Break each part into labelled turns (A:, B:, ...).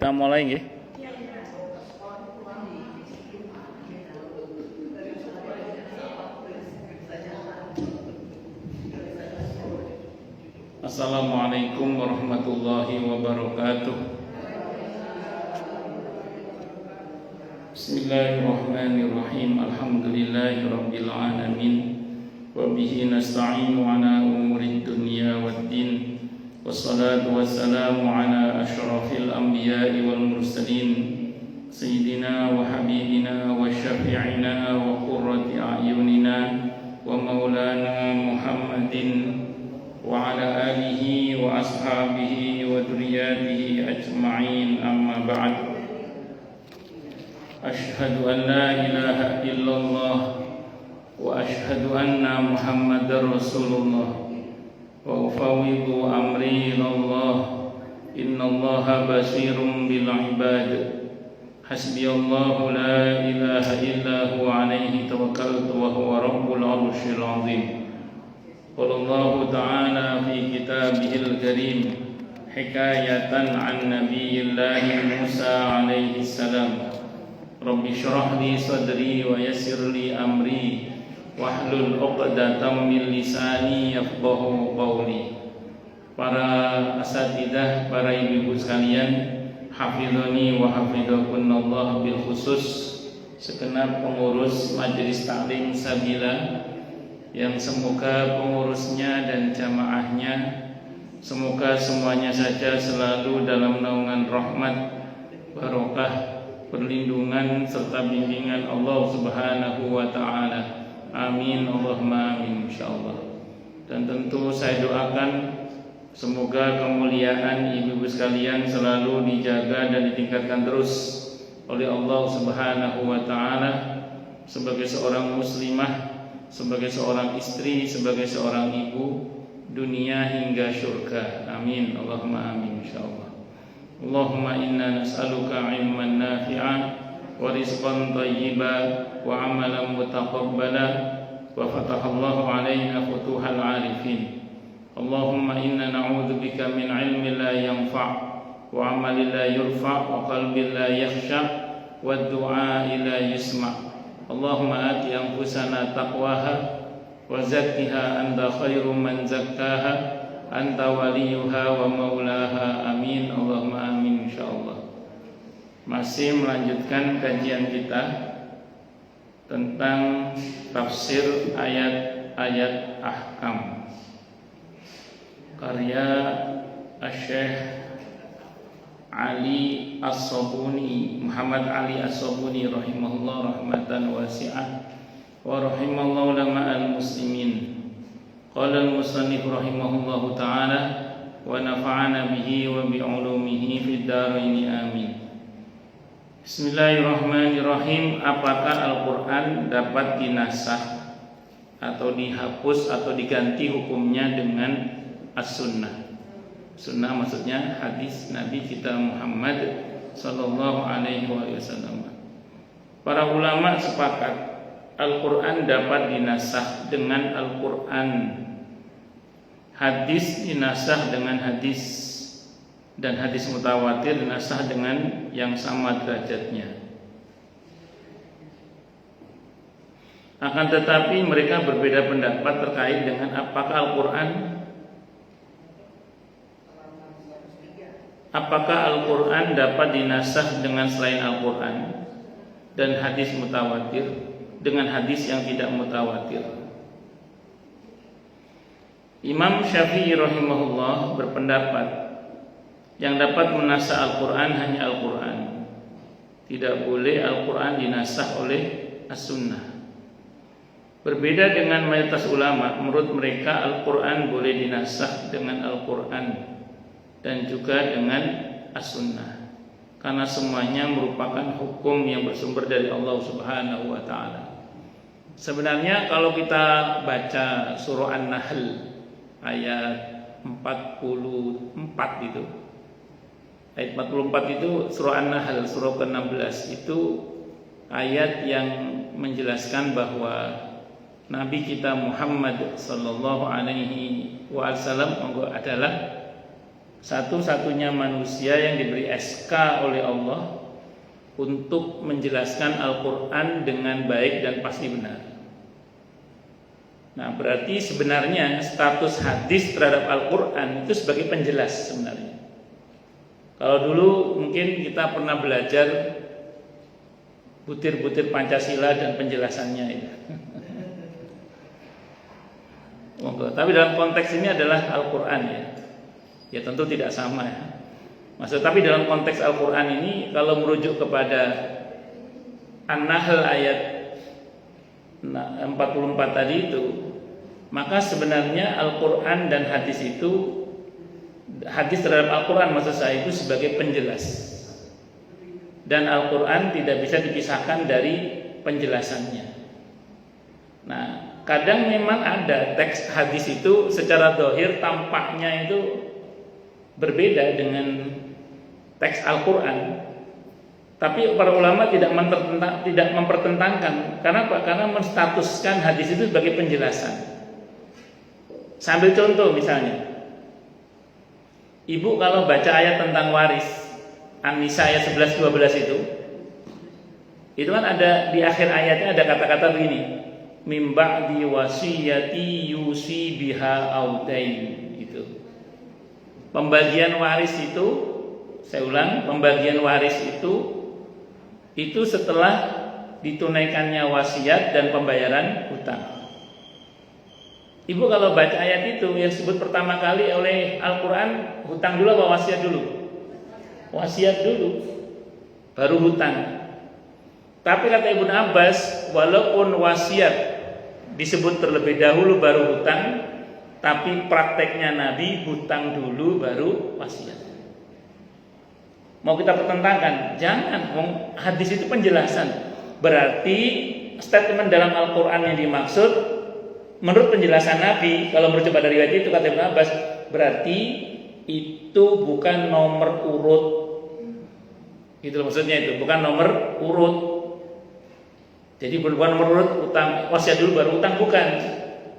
A: Kita mulai nggih. Assalamualaikum warahmatullahi wabarakatuh. Bismillahirrahmanirrahim. Alhamdulillahirabbil alamin. Wa bihi nasta'inu ala umurid dunya waddin. Wassalatu wassalamu ala asyrafil anbiya'i wal mursalin sayyidina wa habibina wa syafi'ina wa qurrati a'yunina wa maulana Muhammadin wa ala alihi wa ashabihi wa dzurriyyatihi ajma'in, amma ba'd. Asyhadu an la ilaha illallah wa asyhadu anna Muhammadar Rasulullah wa ufawwidu amri ilallah innallaha basirun bil ibad. Hasbiyallahu la ilaha illa huwa alaihi tawakkaltu wa huwa rabbul arsyil azim. Qala Allah ta'ala fi kitabihil karim hikayatan an nabiyillahi Musa alaihi salam. Rabbi shrah li sadri wa yassir li amri wahlul 'uqdatam min lisani yafqahu qawli. Para asatidzah, para ibu-ibu sekalian, hafizani wa hafizakunallah, bil khusus segenap pengurus Majelis Taklim Sabila yang semoga pengurusnya dan jamaahnya semoga semuanya saja selalu dalam naungan rahmat, barokah, perlindungan serta bimbingan Allah Subhanahu wa taala. Amin Allahumma amin insyaallah. Dan tentu saya doakan semoga kemuliaan ibu-ibu sekalian selalu dijaga dan ditingkatkan terus oleh Allah Subhanahu wa taala sebagai seorang muslimah, sebagai seorang istri, sebagai seorang ibu, dunia hingga syurga. Amin Allahumma amin insyaallah. Allahumma inna nas'aluka ilman nafi'an wa rizqan thayyiban wa amalan mutaqabbalan wa fatahallahu alaina futuhal arifin. Allahumma inna na'udzubika min ilmin la yanfa' wa amalin la yurfa' wa qalbin la yakhsha' wa du'a'i la yusma'. Allahumma ati anfusana taqwaha wa zakkiha anta khairu man zakkaha anta waliyuha wa maulaha. Amin Allahumma amin insyaallah. Masih melanjutkan kajian kita tentang tafsir ayat-ayat ahkam karya Syekh Ali As-Sabuni, Muhammad Ali As-Sabuni rahimahullah rahmatan wasi'ah wa rahimallahu ulama al-muslimin. Qala al-musannif rahimahullahu ta'ala wa nafa'ana bihi wa bi ulumihi fid dharain amin. Bismillahirrahmanirrahim. Apakah Al-Quran dapat dinasakh atau dihapus atau diganti hukumnya dengan as-sunnah? Sunnah maksudnya hadis Nabi kita Muhammad sallallahu alaihi wasallam. Para ulama sepakat Al-Quran dapat dinasakh dengan Al-Quran, hadis dinasakh dengan hadis, dan hadis mutawatir dinasakh dengan yang sama derajatnya. Akan tetapi mereka berbeda pendapat terkait dengan apakah Al-Quran dapat dinasakh dengan selain Al-Quran dan hadis mutawatir dengan hadis yang tidak mutawatir. Imam Syafi'i rahimahullah berpendapat yang dapat menasakh Al-Quran hanya Al-Quran. Tidak boleh Al-Quran dinasakh oleh as-sunnah. Berbeda dengan mayoritas ulama, menurut mereka Al-Quran boleh dinasakh dengan Al-Quran dan juga dengan as-sunnah, karena semuanya merupakan hukum yang bersumber dari Allah Subhanahu wa ta'ala. Sebenarnya kalau kita baca surah An-Nahl ayat 44 itu, ayat 44 itu surah An-Nahl, surah ke-16 itu ayat yang menjelaskan bahwa Nabi kita Muhammad sallallahu alaihi wasallam adalah satu-satunya manusia yang diberi SK oleh Allah untuk menjelaskan Al-Quran dengan baik dan pasti benar. Nah, berarti sebenarnya status hadis terhadap Al-Quran itu sebagai penjelas sebenarnya. Kalau dulu mungkin kita pernah belajar butir-butir Pancasila dan penjelasannya itu. Tapi dalam konteks ini adalah Al-Quran ya. Ya tentu tidak sama ya. Tapi dalam konteks Al-Quran ini kalau merujuk kepada An-Nahl ayat 44 tadi itu, maka sebenarnya Al-Quran dan hadis itu, hadis terhadap Al-Quran maksud saya itu sebagai penjelas, dan Al-Quran tidak bisa dipisahkan dari penjelasannya. Nah, kadang memang ada teks hadis itu secara zahir tampaknya itu berbeda dengan teks Al-Quran, tapi para ulama tidak mempertentangkan. Karena apa? Karena menstatuskan hadis itu sebagai penjelasan. Sambil contoh misalnya, ibu kalau baca ayat tentang waris An-Nisa ayat 11-12 itu kan ada di akhir ayatnya ada kata-kata begini, mim ba'di wasiyati yusi biha audain. Itu pembagian waris itu, saya ulang, pembagian waris itu setelah ditunaikannya wasiat dan pembayaran hutang. Ibu kalau baca ayat itu yang disebut pertama kali oleh Al-Quran, hutang dulu apa wasiat dulu? Wasiat dulu, baru hutang. Tapi kata Ibnu Abbas, walaupun wasiat disebut terlebih dahulu baru hutang, tapi prakteknya Nabi hutang dulu baru wasiat. Mau kita pertentangkan? Jangan. Hadis itu penjelasan. Berarti statement dalam Al-Quran yang dimaksud menurut penjelasan Nabi, kalau merujuk pada riwayat itu kata Ibnu Abbas, berarti itu bukan nomor urut. Itu maksudnya itu, bukan nomor urut. Jadi bukan nomor urut utang wasiat dulu baru utang, bukan.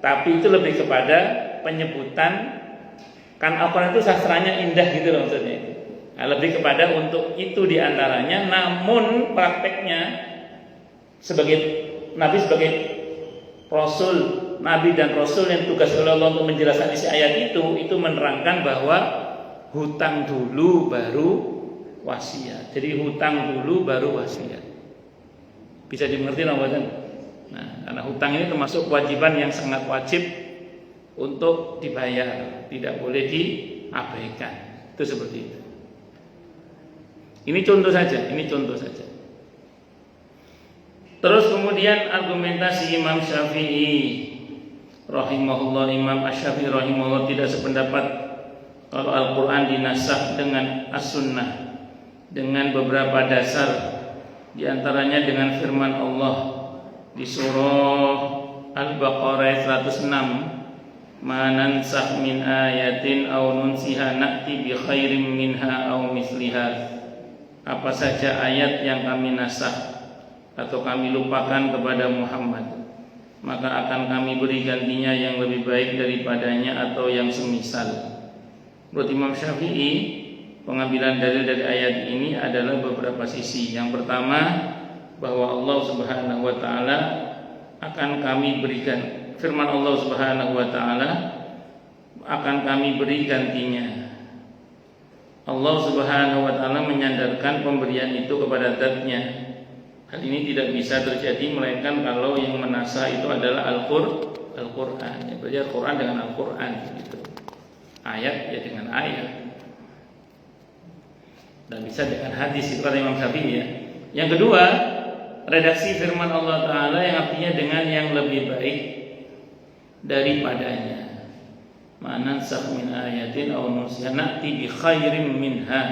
A: Tapi itu lebih kepada penyebutan, kan Al-Quran itu sastranya indah gitu loh maksudnya itu. Nah, lebih kepada untuk itu diantaranya, namun prakteknya sebagai Nabi sebagai Rasul, Nabi dan Rasul yang tugas oleh Allah untuk menjelaskan isi ayat itu menerangkan bahwa hutang dulu baru wasiat. Jadi hutang dulu baru wasiat. Bisa dimengerti namanya? Nah, karena hutang ini termasuk kewajiban yang sangat wajib untuk dibayar, tidak boleh diabaikan. Itu seperti itu. Ini contoh saja. Terus kemudian argumentasi Imam Syafi'i rahimahullah, Imam Asy-Syafi'i rahimahullah tidak sependapat kalau Al-Quran dinasakh dengan As-Sunnah dengan beberapa dasar, diantaranya dengan firman Allah di surah Al-Baqarah ayat 106, ma nansakh min ayatin aw nunsiha na'ti bi khairin minha aw misliha. Apa saja ayat yang kami nasakh atau kami lupakan kepada Muhammad, maka akan kami beri gantinya yang lebih baik daripadanya atau yang semisal. Menurut Imam Syafi'i, pengambilan dalil dari ayat ini adalah beberapa sisi. Yang pertama, bahwa Allah Subhanahu wa taala akan kami berikan, firman Allah Subhanahu wa taala akan kami beri gantinya. Allah Subhanahu wa taala menyandarkan pemberian itu kepada zat-Nya. Hal ini tidak bisa terjadi melainkan kalau yang menasah itu adalah Al-Quran. Ya, berarti Al-Quran dengan Al-Quran gitu. Ayat ya dengan ayat. Dan bisa dengan hadis, itu kata Imam Syafi'i ya. Yang kedua, redaksi firman Allah Ta'ala yang artinya dengan yang lebih baik daripadanya. Manansakh min ayatin aw nunsiha na'ti bi khairin minha.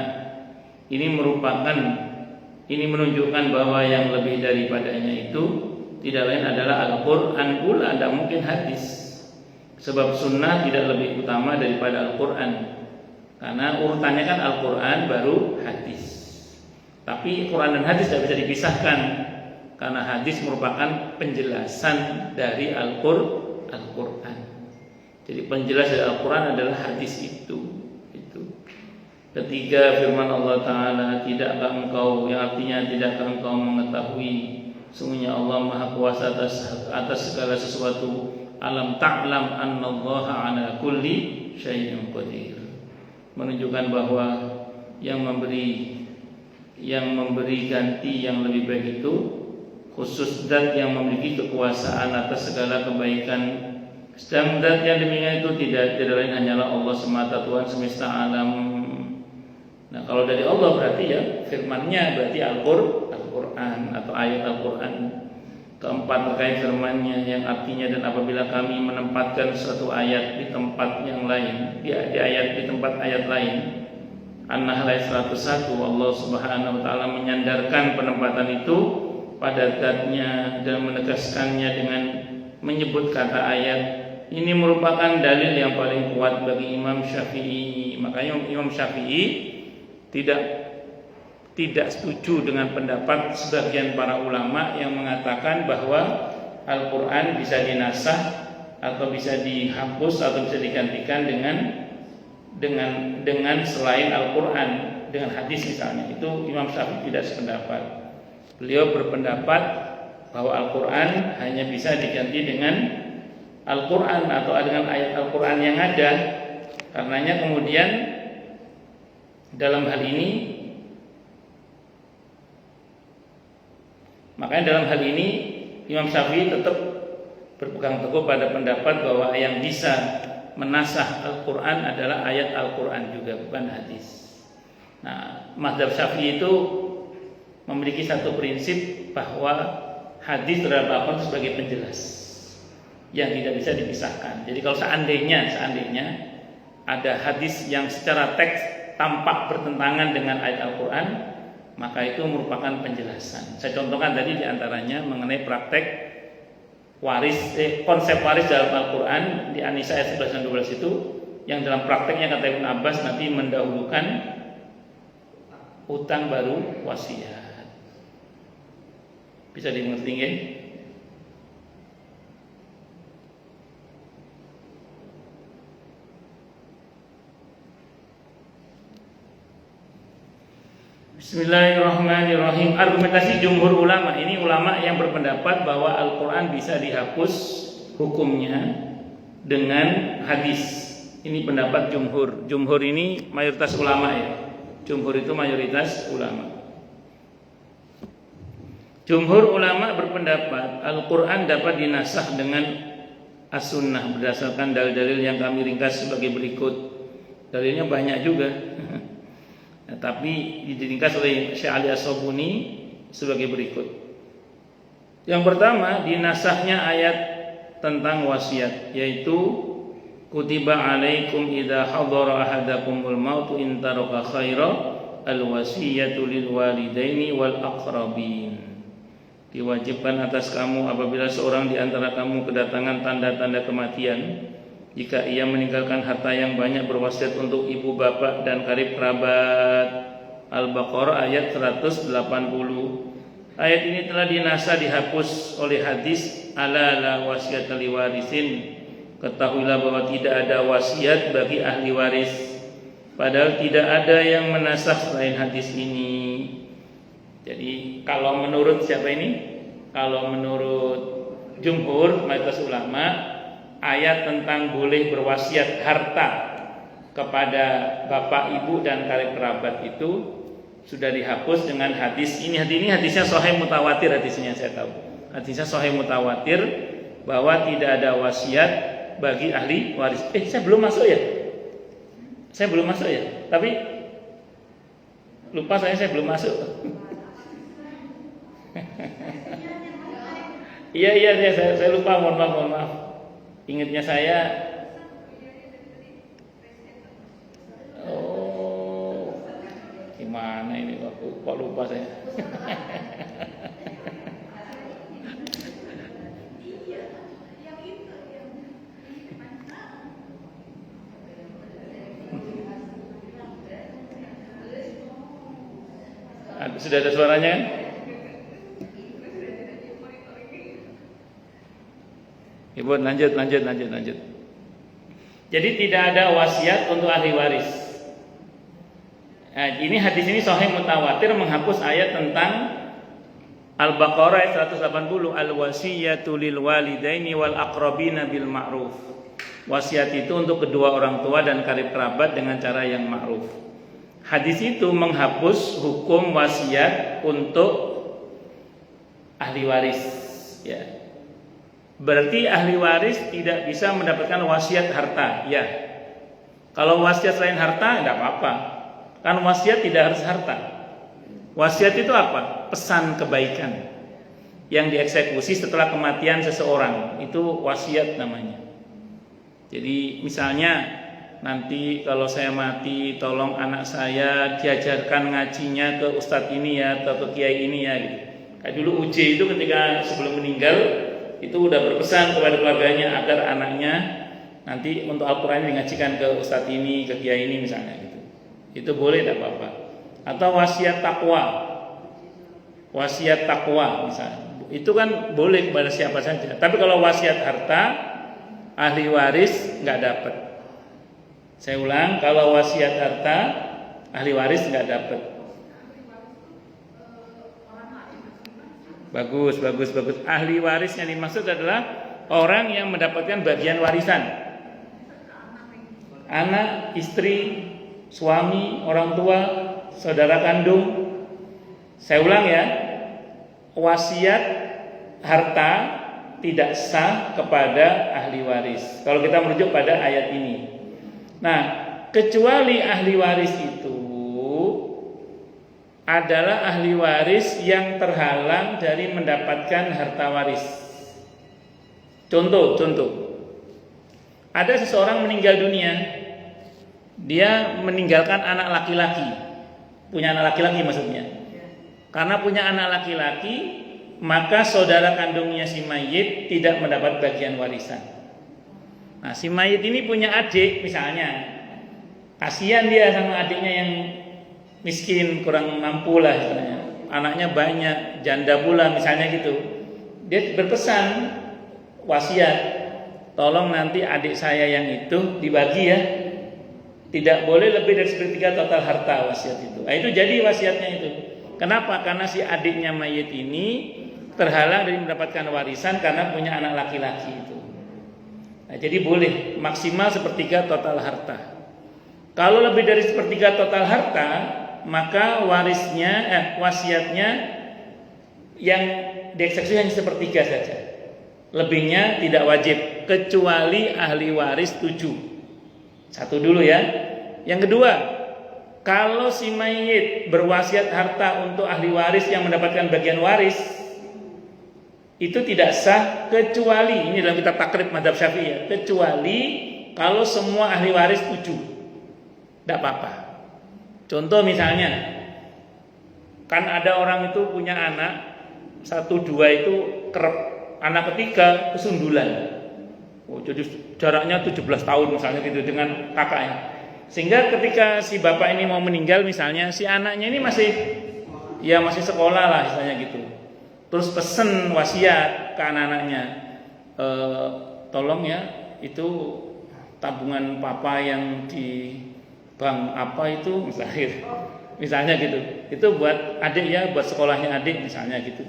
A: Ini menunjukkan bahwa yang lebih daripadanya itu tidak lain adalah Al-Quran pula, tidak mungkin hadis. Sebab sunnah tidak lebih utama daripada Al-Quran, karena urutannya kan Al-Quran baru hadis. Tapi Quran dan hadis tidak bisa dipisahkan, karena hadis merupakan penjelasan dari Al-Quran. Jadi penjelas dari Al-Quran adalah hadis itu. Ketiga, firman Allah Ta'ala, tidakkah engkau, yang artinya tidakkah engkau mengetahui sungguhnya Allah Maha Kuasa atas segala sesuatu. Alam ta'lam annallaha ala kulli syai'in qadir. Menunjukkan bahwa yang memberi ganti yang lebih baik itu khusus zat yang memiliki kekuasaan atas segala kebaikan. Sedang zat yang demikian itu tidak lain hanyalah Allah semata, Tuhan semesta alam. Nah, kalau dari Allah berarti ya firman-Nya, berarti Al-Qur'an atau ayat Al-Qur'an. Keempat, terkait firman-Nya yang artinya, dan apabila kami menempatkan suatu ayat di tempat yang lain, di tempat ayat lain, An-Nahl ayat 101, Allah Subhanahu wa taala menyandarkan penempatan itu pada zat-Nya dan menegaskannya dengan menyebut kata ayat. Ini merupakan dalil yang paling kuat bagi Imam Syafi'i. Makanya Imam Syafi'i tidak setuju dengan pendapat sebagian para ulama yang mengatakan bahwa Al-Quran bisa dinasah atau bisa dihapus atau bisa digantikan dengan selain Al-Quran, dengan hadis misalnya. Itu Imam Syafi'i tidak sependapat. Beliau berpendapat bahwa Al-Quran hanya bisa diganti dengan Al-Quran atau dengan ayat Al-Quran yang ada. Karenanya kemudian dalam hal ini, Imam Syafi'i tetap berpegang teguh pada pendapat bahwa yang bisa menasah Al-Quran adalah ayat Al-Quran juga, bukan hadis. Nah, mazhab Syafi'i itu memiliki satu prinsip bahwa hadis terhadap Al-Quran sebagai penjelas yang tidak bisa dipisahkan. Jadi kalau seandainya ada hadis yang secara teks tampak bertentangan dengan ayat Al-Quran, maka itu merupakan penjelasan. Saya contohkan tadi diantaranya mengenai praktek konsep waris dalam Al-Quran di An-Nisa ayat 11 dan 12 itu, yang dalam prakteknya kata Ibnu Abbas nanti mendahulukan utang baru wasiat. Bisa dimengerti nggih? Bismillahirrahmanirrahim. Argumentasi jumhur ulama, ini ulama yang berpendapat bahwa Al-Quran bisa dihapus hukumnya dengan hadis. Ini pendapat jumhur. Jumhur ini mayoritas ulama ya. Jumhur itu mayoritas ulama. Jumhur ulama berpendapat Al-Quran dapat dinasah dengan as-sunnah berdasarkan dalil-dalil yang kami ringkas sebagai berikut. Dalilnya banyak juga. Nah, tapi diringkas oleh Syekh Ali As-Sabuni sebagai berikut. Yang pertama, dinasahnya ayat tentang wasiat, yaitu kutiba alaikum idza hadara ahadakumul mautu in taraka khaira al-wasiyatu lil walidaini wal aqrabin. Diwajibkan atas kamu apabila seorang di antara kamu kedatangan tanda-tanda kematian, jika ia meninggalkan harta yang banyak, berwasiat untuk ibu, bapak, dan karib kerabat. Al-Baqarah ayat 180. Ayat ini telah dinasah, dihapus oleh hadis ala la wasiyata li warisin. Ketahuilah bahwa tidak ada wasiat bagi ahli waris. Padahal tidak ada yang menasah selain hadis ini. Jadi kalau menurut siapa ini? Kalau menurut jumhur mayoritas ulama, ayat tentang boleh berwasiat harta kepada bapak, ibu, dan karib kerabat itu sudah dihapus dengan hadis ini. Hadisnya sahih mutawatir, hadisnya saya tahu. Hadisnya sahih mutawatir bahwa tidak ada wasiat bagi ahli waris. Saya belum masuk ya. Tapi lupa saya belum masuk. Iya, saya lupa, mohon maaf. Ingatnya saya, gimana ini kok lupa saya. Sudah ada suaranya kan? Ibu lanjut. Jadi tidak ada wasiat untuk ahli waris. Nah, ini hadis ini sahih mutawatir menghapus ayat tentang Al-Baqarah ayat 180, al-wasiyatu lil walidaini wal aqrabina bil ma'ruf. Wasiat itu untuk kedua orang tua dan karib kerabat dengan cara yang ma'ruf. Hadis itu menghapus hukum wasiat untuk ahli waris, ya. Berarti ahli waris tidak bisa mendapatkan wasiat harta, ya. Kalau wasiat selain harta tidak apa-apa. Kan wasiat tidak harus harta. Wasiat itu apa? Pesan kebaikan yang dieksekusi setelah kematian seseorang. Itu wasiat namanya. Jadi misalnya nanti kalau saya mati, tolong anak saya diajarkan ngajinya ke ustadz ini ya, atau ke kiai ini ya gitu. Kayak dulu UJ itu ketika sebelum meninggal itu udah berpesan kepada keluarganya agar anaknya nanti untuk Al-Quran ngajikan ke ustadz ini, ke kiai ini misalnya gitu. Itu boleh, tidak apa-apa. Atau wasiat takwa. Wasiat takwa misalnya. Itu kan boleh kepada siapa saja. Tapi kalau wasiat harta, ahli waris nggak dapat. Saya ulang, kalau wasiat harta, ahli waris nggak dapat. Bagus. Ahli waris yang dimaksud adalah orang yang mendapatkan bagian warisan. Anak, istri, suami, orang tua, saudara kandung. Saya ulang ya, wasiat harta tidak sah kepada ahli waris kalau kita merujuk pada ayat ini. Nah, kecuali ahli waris itu adalah ahli waris yang terhalang dari mendapatkan harta waris. Contoh, ada seseorang meninggal dunia, dia meninggalkan anak laki-laki, punya anak laki-laki maksudnya. Karena punya anak laki-laki, maka saudara kandungnya si mayit tidak mendapat bagian warisan. Nah, si mayit ini punya adik misalnya, kasihan dia sama adiknya yang miskin, kurang mampu lah misalnya. Anaknya banyak, janda pula misalnya gitu. Dia berpesan wasiat, tolong nanti adik saya yang itu dibagi ya. Tidak boleh lebih dari 1/3 total harta wasiat itu. Nah, itu jadi wasiatnya itu. Kenapa? Karena si adiknya mayit ini terhalang dari mendapatkan warisan karena punya anak laki-laki itu. Nah, jadi boleh maksimal 1/3 total harta. Kalau lebih dari 1/3 total harta, maka wasiatnya yang dieksekusi hanya 1/3 saja. Lebihnya tidak wajib kecuali ahli waris 7. Satu dulu ya. Yang kedua, kalau si mayit berwasiat harta untuk ahli waris yang mendapatkan bagian waris, itu tidak sah kecuali, ini dalam kitab takrib madzhab Syafi'i ya, kecuali kalau semua ahli waris 7. Tidak apa-apa. Contoh misalnya, kan ada orang itu punya anak 1-2 itu kerep, anak ketiga kesundulan. Jadi jaraknya 17 tahun misalnya gitu dengan kakaknya. Sehingga ketika si bapak ini mau meninggal misalnya, si anaknya ini masih sekolah lah misalnya gitu. Terus pesen wasiat ke anak-anaknya, tolong ya itu tabungan papa yang di bank apa itu misalnya gitu. Itu buat adik ya, buat sekolahnya adik misalnya gitu.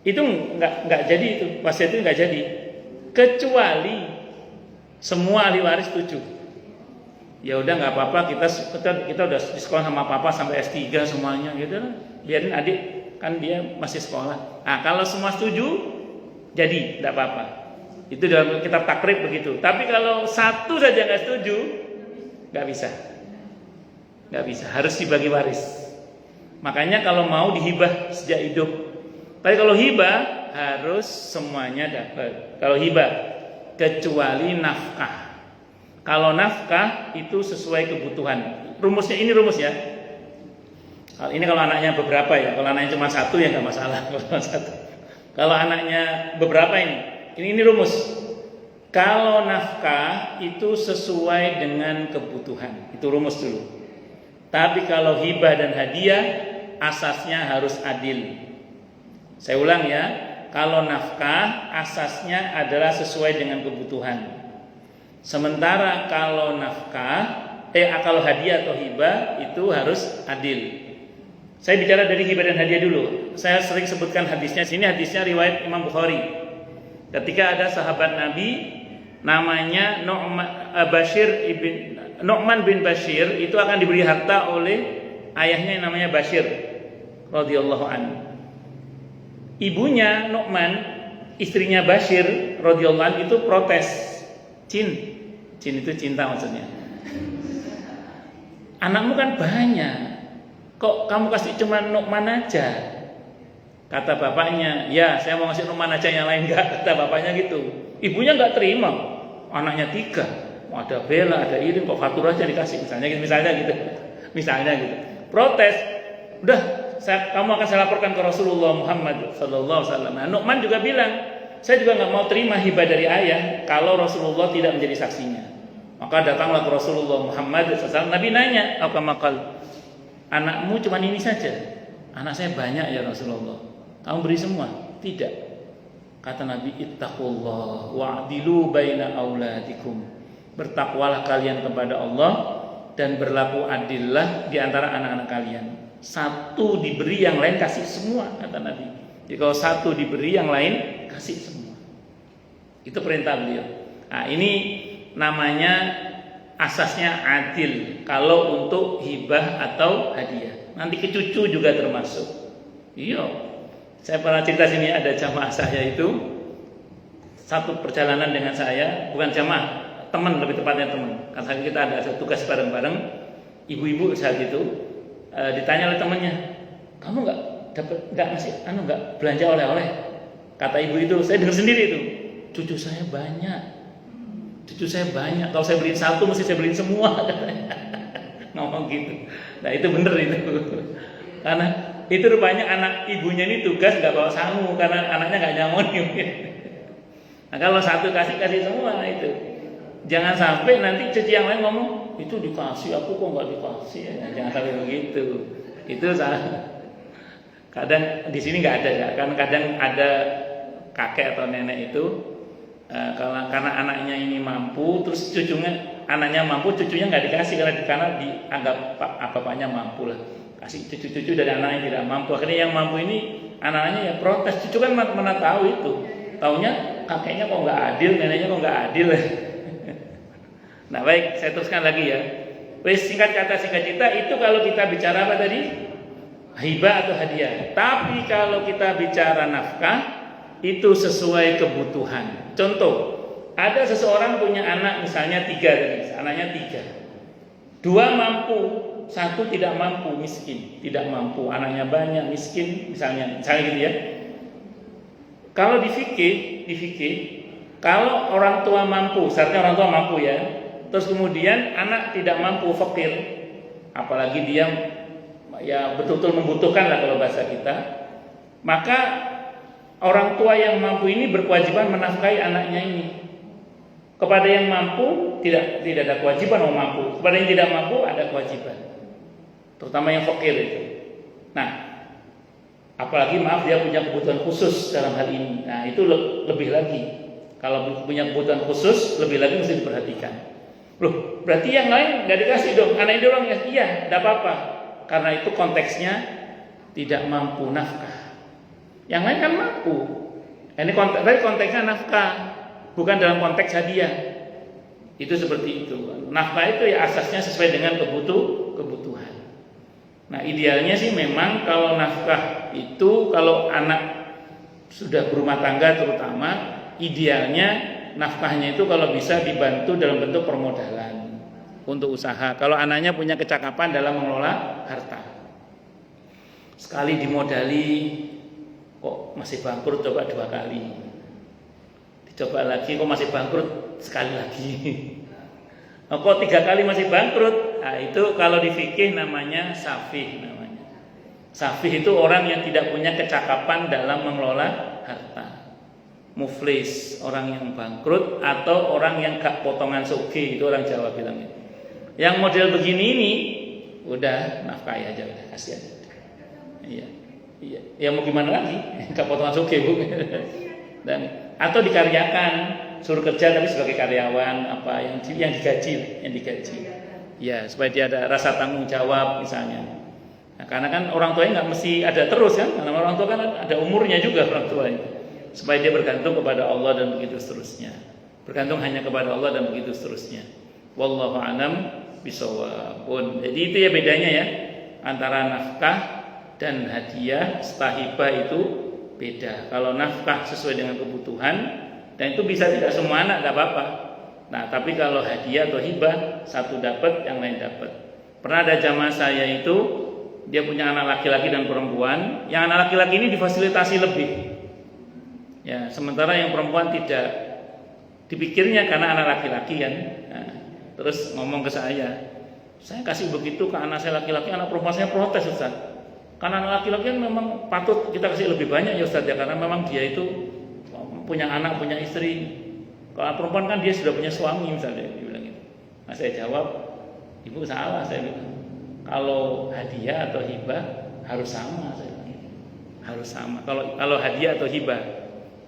A: Itu nggak jadi itu, wasiat itu nggak jadi. Kecuali semua ahli waris 7. Ya udah nggak apa-apa, kita udah di sekolah sama papa sampai S3 semuanya gitu, biarin adik kan dia masih sekolah. Nah, kalau semua setuju jadi tidak apa-apa. Itu dalam kitab takrib begitu. Tapi kalau satu saja nggak setuju, nggak bisa, harus dibagi waris. Makanya kalau mau dihibah sejak hidup. Tapi kalau hibah harus semuanya dapat. Kalau hibah kecuali nafkah. Kalau nafkah itu sesuai kebutuhan. Rumusnya ini rumus ya. Ini kalau anaknya beberapa ya. Kalau anaknya cuma 1 ya nggak masalah. Kalau anaknya beberapa ini rumus. Kalau nafkah itu sesuai dengan kebutuhan. Itu rumus dulu. Tapi kalau hibah dan hadiah asasnya harus adil. Saya ulang ya. Kalau nafkah asasnya adalah sesuai dengan kebutuhan. Sementara kalau kalau hadiah atau hibah itu harus adil. Saya bicara dari hibah dan hadiah dulu. Saya sering sebutkan hadisnya. Sini hadisnya riwayat Imam Bukhari. Ketika ada sahabat Nabi namanya Nu'man bin Bashir, itu akan diberi harta oleh ayahnya yang namanya Bashir radhiyallahu anhu. Ibunya Nu'man, istrinya Bashir radhiyallahu anhu itu protes. Cin itu cinta maksudnya. Anakmu kan banyak, kok kamu kasih cuma Nu'man aja? Kata bapaknya, ya saya mau ngasih Nu'man aja, yang lain enggak. Kata bapaknya gitu. Ibunya enggak terima, anaknya 3, ada Bella, ada Irin, kok Fatur aja dikasih, misalnya gitu. Protes. Udah, kamu akan saya laporkan ke Rasulullah Muhammad sallallahu alaihi wasallam. Nah, Nu'man juga bilang, saya juga enggak mau terima hibah dari ayah kalau Rasulullah tidak menjadi saksinya. Maka datanglah ke Rasulullah Muhammad SAW. Nabi nanya, apa makal? Anakmu cuma ini saja? Anak saya banyak ya Rasulullah. Kamu beri semua? Tidak. Kata Nabi, ittaqullah wa'dilu baina auladikum. Bertakwalah kalian kepada Allah dan berlaku adillah di antara anak-anak kalian. Satu diberi, yang lain kasih semua, kata Nabi. Jadi kalau satu diberi, yang lain kasih semua. Itu perintah beliau. Nah, ini namanya asasnya adil kalau untuk hibah atau hadiah. Nanti ke cucu juga termasuk. Iya, saya pernah cerita sini, ada jamaah saya itu satu perjalanan dengan saya, bukan jamaah, teman, lebih tepatnya teman. Karena kita ada tugas bareng-bareng, ibu-ibu saat itu ditanya oleh temannya, kamu nggak ngasih, nggak belanja oleh-oleh? Kata ibu itu, saya dengar sendiri itu, cucu saya banyak. Kalau saya beliin satu mesti saya beliin semua, ngomong gitu. Nah itu bener itu, karena itu rupanya anak ibunya ini tugas nggak bawa sangu karena anaknya nggak nyamonium. Nah kalau satu kasih semua itu, jangan sampai nanti cucu yang lain ngomong itu dikasih, aku kok nggak dikasih. Jangan sampai begitu. Itu salah. Kadang di sini nggak ada ya, kan kadang ada kakek atau nenek itu. Karena anaknya ini mampu, terus anaknya mampu, cucunya nggak dikasih karena dianggap bapaknya mampu lah. Kasih cucu-cucu dari anak yang tidak mampu. Akhirnya yang mampu ini anaknya ya protes. Cucu kan mana tahu itu. Taunya kakeknya kok nggak adil, neneknya kok nggak adil. Nah baik, saya teruskan lagi ya. Singkat kata singkat cerita, itu kalau kita bicara apa tadi? Hibah atau hadiah. Tapi kalau kita bicara nafkah, itu sesuai kebutuhan. Contoh, ada seseorang punya anak misalnya 3 tadi, anaknya 3. 2 mampu, 1 tidak mampu, miskin, tidak mampu, anaknya banyak, miskin, misalnya gitu ya. Kalau di fikih, kalau orang tua mampu, syaratnya orang tua mampu ya. Terus kemudian anak tidak mampu, fakir, apalagi dia ya betul-betul membutuhkan lah kalau bahasa kita, maka orang tua yang mampu ini berkewajiban menafkahi anaknya ini. Kepada yang mampu tidak ada kewajiban mau mampu. Kepada yang tidak mampu ada kewajiban. Terutama yang fakir itu. Nah, apalagi dia punya kebutuhan khusus dalam hal ini. Nah, itu lebih lagi. Kalau punya kebutuhan khusus lebih lagi mesti diperhatikan. Loh, berarti yang lain nggak dikasih dong? Anak ini doang ya? Iya, tidak apa-apa. Karena itu konteksnya tidak mampu nafkah. Yang lain kan mampu. Ini konteksnya nafkah, bukan dalam konteks hadiah. Itu seperti itu. Nafkah itu ya asasnya sesuai dengan kebutuhan. Nah idealnya sih memang kalau nafkah itu, kalau anak sudah berumah tangga terutama, idealnya nafkahnya itu kalau bisa dibantu dalam bentuk permodalan untuk usaha. Kalau anaknya punya kecakapan dalam mengelola harta, sekali dimodali kok masih bangkrut, coba 2 kali, dicoba lagi kok masih bangkrut, sekali lagi, kok 3 kali masih bangkrut. Nah itu kalau di fikih namanya safih. Safih itu orang yang tidak punya kecakapan dalam mengelola harta. Muflis, orang yang bangkrut, atau orang yang gak potongan soge, itu orang Jawa bilangnya. Yang model begini ini udah nafkahi aja, udah kasih aja. Iya. Ya mau gimana lagi? Gak potongan soge, Bu. Dan atau dikaryakan, suruh kerja tapi sebagai karyawan, apa yang digaji. Ya, supaya dia ada rasa tanggung jawab misalnya. Nah, karena kan orang tuanya nggak mesti ada terus kan, karena orang tua kan ada umurnya juga orang tua itu. Supaya dia bergantung kepada Allah dan begitu seterusnya. Bergantung hanya kepada Allah dan begitu seterusnya. Wallahu a'lam bishawab. Jadi itu ya bedanya ya antara nafkah dan hadiah. Hibah itu beda. Kalau nafkah sesuai dengan kebutuhan dan itu bisa tidak semua anak, tidak apa-apa. Nah, tapi kalau hadiah atau hibah, satu dapat, yang lain dapat. Pernah ada jamaah saya itu, dia punya anak laki-laki dan perempuan. Yang anak laki-laki ini difasilitasi lebih. Ya, sementara yang perempuan tidak. Dipikirnya karena anak laki-laki kan. Nah, terus ngomong ke saya kasih begitu ke anak saya laki-laki, anak perempuan saya protes, Ustaz. Karena anak laki-laki kan memang patut kita kasih lebih banyak ya Ustaz ya, karena memang dia itu punya anak, punya istri. Kalau perempuan kan dia sudah punya suami misalnya, dia bilang gitu. Nah, saya jawab, ibu salah, saya bilang. Kalau hadiah atau hibah harus sama, saya bilang gitu. Harus sama. Kalau hadiah atau hibah.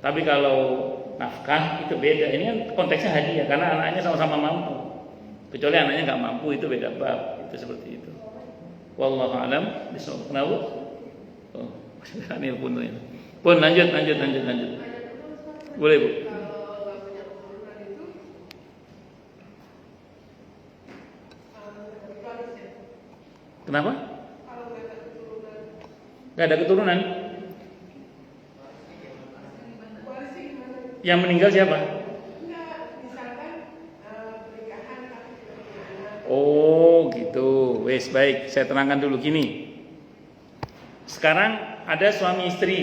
A: Tapi kalau nafkah itu beda. Ini kan konteksnya hadiah karena anaknya sama-sama mampu. Kecuali anaknya nggak mampu, itu beda bab. Itu seperti itu. Wallahu a'lam bishawab. Kenapa? Oh, ini pun ini. Pun lanjut. Boleh, Bu. Kenapa? Gak ada keturunan. Yang meninggal siapa? Oh gitu. Wes baik, saya terangkan dulu gini. Sekarang ada suami istri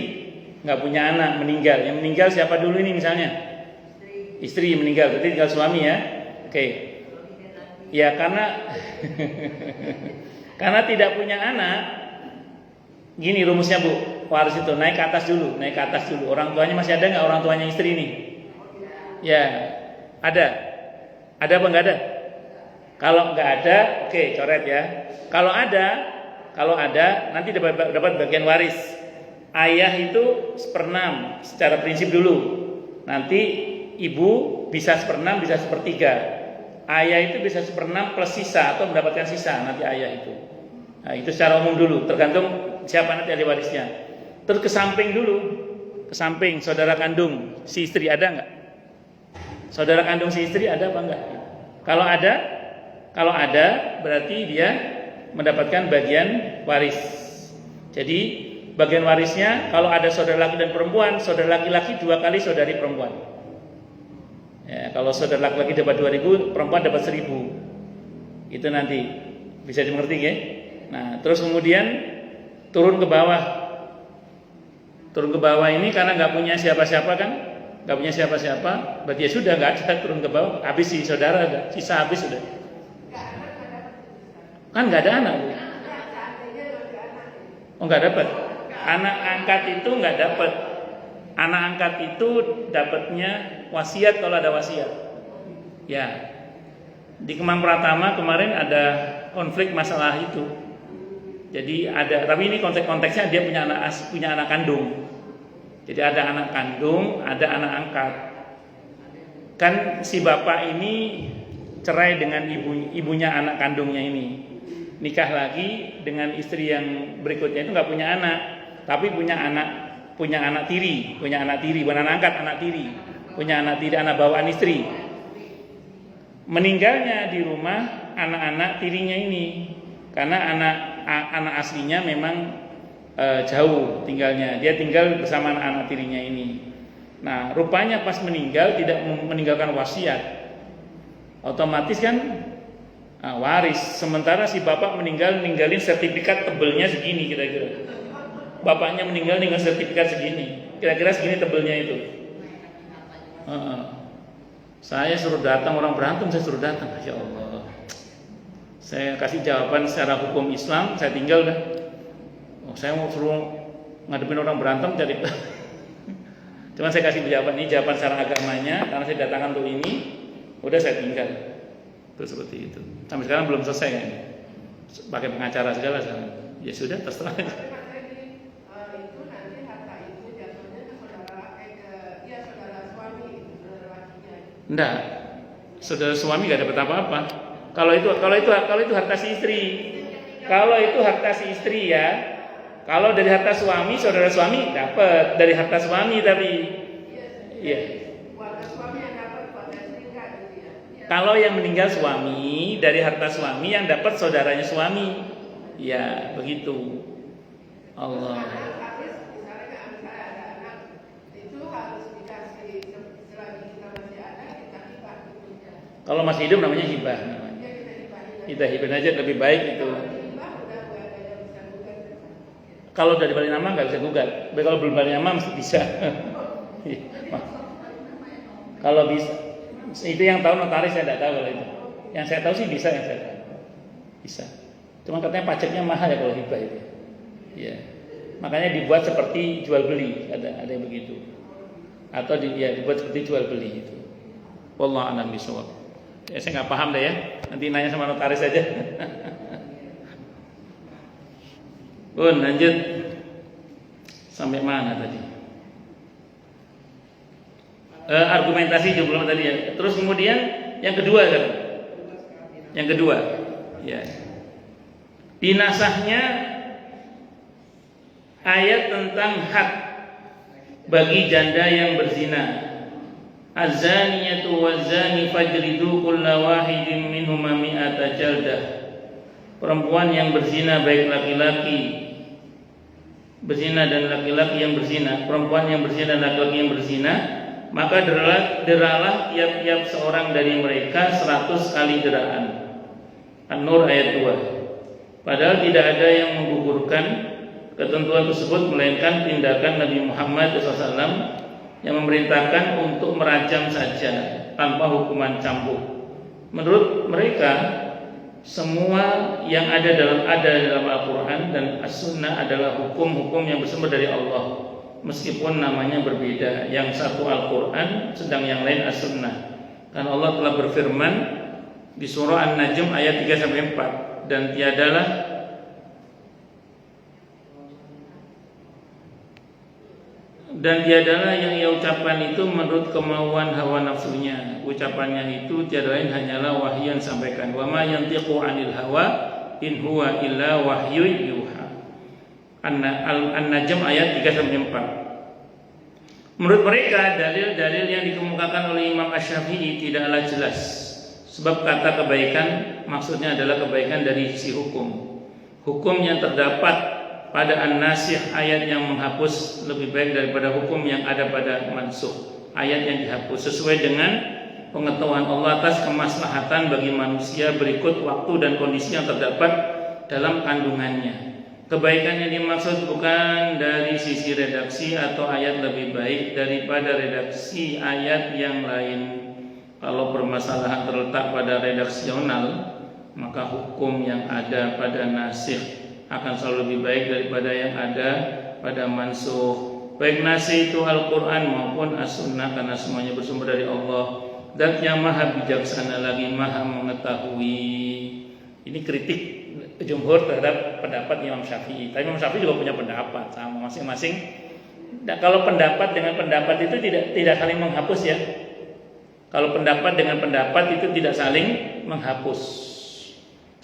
A: nggak punya anak, meninggal. Yang meninggal siapa dulu ini misalnya? Istri meninggal, berarti tinggal suami ya. Oke. Ya karena karena tidak punya anak, gini rumusnya Bu, waris itu naik ke atas dulu. Orang tuanya masih ada nggak orang tuanya istri ini? Ya, ada. Ada apa nggak ada? Kalau nggak ada, oke, coret ya. Kalau ada, nanti dapat bagian waris. Ayah itu 1/6 secara prinsip dulu. Nanti ibu bisa 1/6, bisa 1/3. Ayah itu bisa 1/6 plus sisa atau mendapatkan sisa nanti ayah itu. Nah, itu secara umum dulu, tergantung siapa nanti ahli warisnya. Terus ke samping dulu, saudara kandung si istri ada nggak? Saudara kandung si istri ada apa enggak? Kalau ada berarti dia mendapatkan bagian waris. Jadi bagian warisnya kalau ada saudara laki dan perempuan, saudara laki-laki 2 kali saudari perempuan. Ya, kalau saudara laki-laki dapat 2.000, perempuan dapat 1.000. Itu nanti bisa dimengerti ya. Nah, terus kemudian turun ke bawah. Ini karena nggak punya siapa-siapa kan, berarti ya sudah nggak ada, turun ke bawah. Habis si saudara ada, sisa habis sudah. Kan nggak ada anak. Oh nggak dapat. Anak angkat itu nggak dapat. Anak angkat itu dapatnya wasiat kalau ada wasiat. Ya. Di Kemang Pratama kemarin ada konflik masalah itu. Jadi ada, tapi ini konteksnya dia punya anak kandung. Jadi ada anak kandung, ada anak angkat. Kan si bapak ini cerai dengan ibunya anak kandungnya ini. Nikah lagi dengan istri yang berikutnya itu nggak punya anak, tapi punya anak tiri, bukan anak angkat, anak tiri, punya anak tiri, anak bawaan istri. Meninggalnya di rumah anak-anak tirinya ini, karena anak aslinya memang jauh tinggalnya, dia tinggal bersama anak-anak tirinya ini. Nah, rupanya pas meninggal tidak meninggalkan wasiat, otomatis kan waris. Sementara si bapak ninggalin sertifikat tebelnya segini kira-kira. Bapaknya meninggal dengan sertifikat segini, kira-kira segini tebelnya itu. Saya suruh datang, orang berantem saya suruh datang, ya Allah. Saya kasih jawaban secara hukum Islam, saya tinggal dah. Saya mau suruh ngadepin orang berantem jadi. Cuma saya kasih jawaban ini, jawaban secara agamanya, karena saya datangkan untuk ini, udah saya tinggal. Itu seperti itu. Sampai sekarang belum selesai kan? Pakai pengacara segala sekarang. Ya sudah, terserah aja. Enggak, saudara suami gak dapat apa-apa. Kalau itu harta si istri. Kalau itu harta si istri ya. Kalau dari harta suami, saudara suami dapat dari harta suami tapi iya. Kalau yang meninggal suami dari harta suami yang dapat saudaranya suami. Ya, begitu. Allah. Kalau masih hidup namanya hibah namanya. Kita hibah aja lebih baik itu. Kalau udah dibalik nama nggak bisa gugat. Tapi kalau belum balik nama mesti bisa. Kalau bisa, itu yang tahu notaris, saya tidak tahu kalau itu. Yang saya tahu sih bisa, yang saya tahu. Bisa. Cuma katanya pajaknya mahal ya kalau hibah itu. Ya. Makanya dibuat seperti jual beli, ada yang begitu. Atau dibuat seperti jual beli itu. Wallahu a'lam bishawab. Ya, saya nggak paham deh ya. Nanti nanya sama notaris aja. Lanjut sampai mana tadi? Argumentasi jumlah tadi ya. Terus kemudian yang kedua kan? Yang kedua, ya. Dinasahnya ayat tentang hak bagi janda yang berzina. Az-zaniyatu waz-zani fajridu kulla wahidin minhuma mi'ata jaldah. Perempuan yang berzina baik laki-laki berzina dan laki-laki yang berzina, perempuan yang berzina dan laki-laki yang berzina, maka deralah tiap-tiap seorang dari mereka 100 kali deraan. An-Nur ayat 2. Padahal tidak ada yang menggugurkan ketentuan tersebut melainkan tindakan Nabi Muhammad SAW yang memerintahkan untuk merajam saja tanpa hukuman cambuk. Menurut mereka semua yang ada dalam Al-Quran dan As-Sunnah adalah hukum-hukum yang bersumber dari Allah, meskipun namanya berbeda. Yang satu Al-Quran, sedang yang lain As-Sunnah. Karena Allah telah berfirman di surah An-Najm ayat 3-4, dan tiadalah yang ia ucapkan itu menurut kemauan hawa nafsunya. Ucapannya itu tiada lain hanyalah wahyu yang disampaikan. Wa ma yantiqu 'anil hawa in huwa illa wahyu yuha. An-Najm ayat 3-4. Menurut mereka dalil-dalil yang dikemukakan oleh Imam Asy-Syafi'i tidaklah jelas. Sebab kata kebaikan maksudnya adalah kebaikan dari sisi hukum. Hukum yang terdapat pada An-Nasikh ayat yang menghapus lebih baik daripada hukum yang ada pada Mansukh ayat yang dihapus, sesuai dengan pengetahuan Allah atas kemaslahatan bagi manusia berikut waktu dan kondisi yang terdapat dalam kandungannya. Kebaikan yang dimaksud bukan dari sisi redaksi atau ayat lebih baik daripada redaksi ayat yang lain. Kalau permasalahan terletak pada redaksional, maka hukum yang ada pada Nasikh akan selalu lebih baik daripada yang ada pada Mansukh. Baik Nasikh itu Al-Quran maupun As-Sunnah, karena semuanya bersumber dari Allah, dan yang maha bijaksana lagi maha mengetahui. Ini kritik jumhur terhadap pendapat Imam Syafi'i. Tapi Imam Syafi'i juga punya pendapat sama masing-masing. Dan kalau pendapat dengan pendapat itu tidak saling menghapus ya. Kalau pendapat dengan pendapat itu tidak saling menghapus.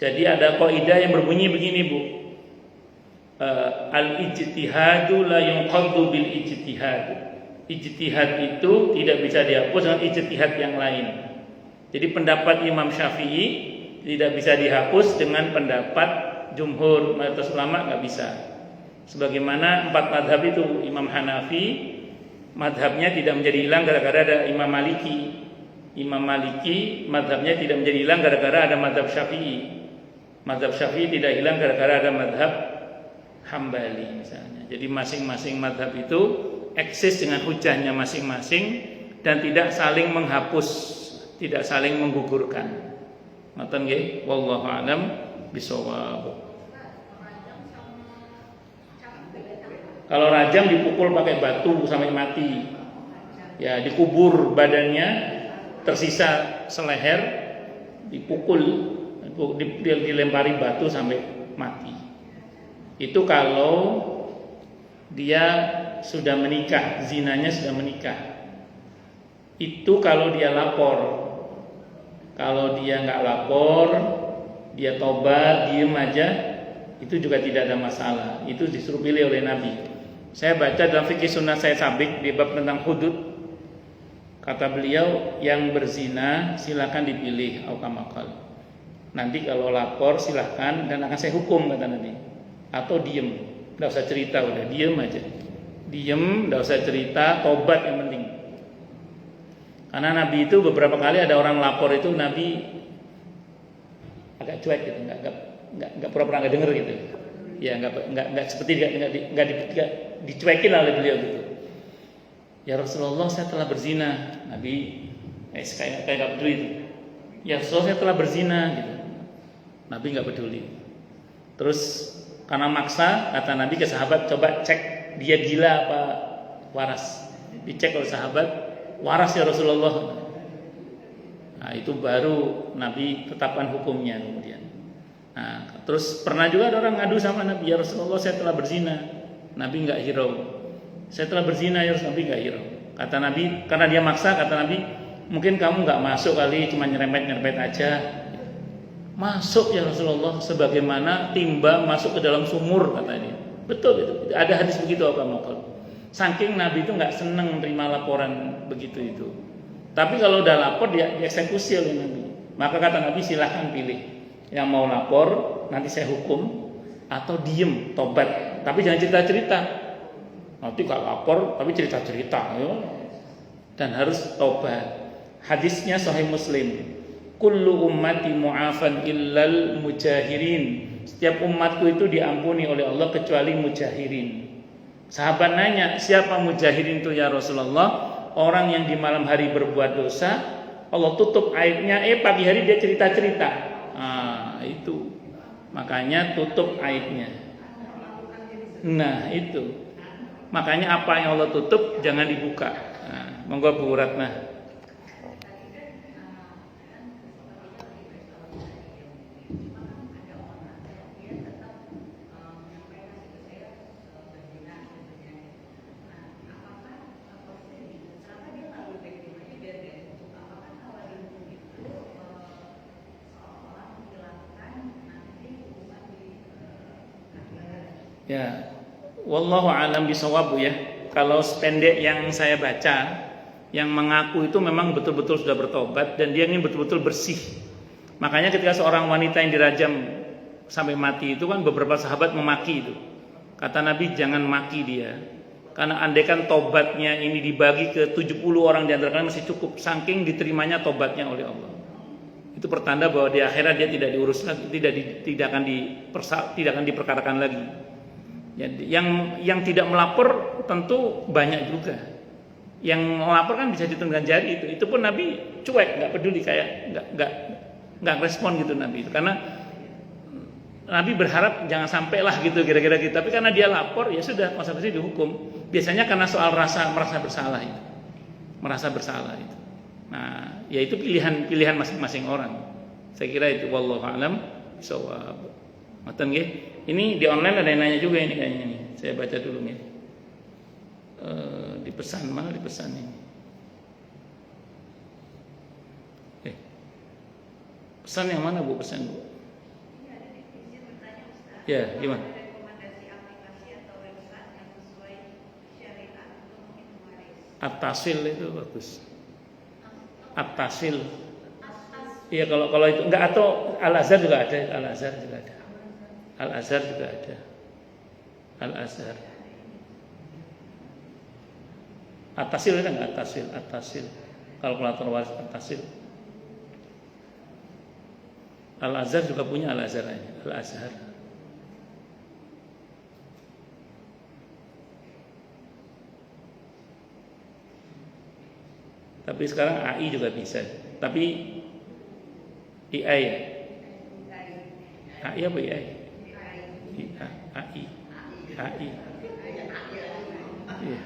A: Jadi ada kaidah yang berbunyi begini, Bu. Al-ijtihadu la yunqaddu bil ijtihad. Ijtihad itu tidak bisa dihapus dengan ijtihad yang lain. Jadi pendapat Imam Syafi'i tidak bisa dihapus dengan pendapat jumhur mayoritas ulama, nggak bisa. Sebagaimana 4 madhab itu, Imam Hanafi madhabnya tidak menjadi hilang gara-gara ada Imam Maliki. Imam Maliki madhabnya tidak menjadi hilang gara-gara ada madhab Syafi'i. Madhab Syafi'i tidak hilang gara-gara ada madhab Hambali misalnya. Jadi masing-masing madhab itu eksis dengan hujahnya masing-masing dan tidak saling menghapus, tidak saling menggugurkan. Ngoten nggih, wallahu a'lam bishawab. Kalau rajam dipukul pakai batu sampai mati. Ya, dikubur badannya, tersisa seleher, dipukul, dilempari batu sampai mati. Itu kalau dia sudah menikah, zinanya sudah menikah. Itu kalau dia lapor. Kalau dia nggak lapor, dia tobat, diem aja, itu juga tidak ada masalah. Itu disuruh pilih oleh Nabi. Saya baca dalam fikih sunnah saya sabik di bab tentang hudud, kata beliau, yang berzina silakan dipilih aukamakal. Nanti kalau lapor silakan dan akan saya hukum, kata Nabi. Atau diem, nggak usah cerita, udah diem aja. Diem, nggak usah cerita, tobat yang penting. Karena Nabi itu beberapa kali ada orang lapor itu Nabi agak cuek gitu, nggak pura-pura nggak denger gitu. Ya nggak seperti nggak dicuekin oleh beliau gitu. Ya Rasulullah, saya telah berzina. Nabi kayak nggak peduli itu. Ya Rasulullah, saya telah berzina gitu. Nabi nggak peduli. Terus karena maksa, kata Nabi ke sahabat, coba cek dia gila apa waras. Dicek oleh sahabat, waras ya Rasulullah. Nah, itu baru Nabi tetapkan hukumnya kemudian. Nah, terus pernah juga ada orang ngadu sama Nabi, ya Rasulullah, saya telah berzina. Nabi nggak hirau. Saya telah berzina, ya Rasulullah. Nabi nggak hirau. Kata Nabi, karena dia maksa, kata Nabi, mungkin kamu nggak masuk kali, cuma nyerempet aja. Masuk ya Rasulullah, sebagaimana timba masuk ke dalam sumur, katanya. Betul itu. Ada hadis begitu apa makal. Saking Nabi itu nggak seneng menerima laporan begitu itu. Tapi kalau udah lapor dia dieksekusi oleh Nabi. Maka kata Nabi, silahkan pilih. Yang mau lapor nanti saya hukum, atau diem tobat. Tapi jangan cerita-cerita. Nanti kalau lapor tapi cerita-cerita, ya. Dan harus tobat. Hadisnya Sahih Muslim. Kullu ummati mu'afan illal mujahirin. Setiap umatku itu diampuni oleh Allah kecuali mujahirin. Sahabat nanya, siapa mujahirin itu ya Rasulullah? Orang yang di malam hari berbuat dosa, Allah tutup aibnya, pagi hari dia cerita-cerita. Itu. Makanya tutup aibnya. Nah, itu. Makanya apa yang Allah tutup jangan dibuka. Monggo Bu Ratna. Ya, wallahu alam bisawab ya. Kalau sependek yang saya baca, yang mengaku itu memang betul-betul sudah bertobat dan dia ingin betul-betul bersih. Makanya ketika seorang wanita yang dirajam sampai mati itu kan beberapa sahabat memaki itu. Kata Nabi, jangan maki dia. Karena andaikan tobatnya ini dibagi ke 70 orang di antara kalian masih cukup, saking diterimanya tobatnya oleh Allah. Itu pertanda bahwa di akhirat dia tidak diurus lagi, tidak akan diperkarakan lagi. Yang tidak melapor tentu banyak juga. Yang melapor kan bisa dihitung dengan jari itu pun Nabi cuek, nggak peduli, kayak nggak respon gitu Nabi itu. Karena Nabi berharap jangan sampailah gitu kira-kira gitu. Tapi karena dia lapor, ya sudah konsekuensi dihukum. Biasanya karena soal merasa bersalah itu, itu. Nah, ya itu pilihan masing-masing orang. Saya kira itu wallahu a'lam bishawab. Ngoten nggih. Ini di online ada yang nanya juga ini kayaknya nih. Saya baca dulu nih. Di pesan mana di pesan ini? Pesan yang mana Bu? Pesan Bu? Ya, gimana? At-Tasil itu bagus. At-Tasil. Iya, kalau itu enggak, atau Al-Azhar juga ada, Al-Azhar juga ada. Al-Azhar juga ada. Al-Azhar. At-Tasil ada enggak? At-Tasil. Kalkulator waris At-Tasil. Al-Azhar juga punya Al-Azhar aja. Al-Azhar. Tapi sekarang AI juga bisa. Tapi AI ya? AI apa AI? AI. Iya.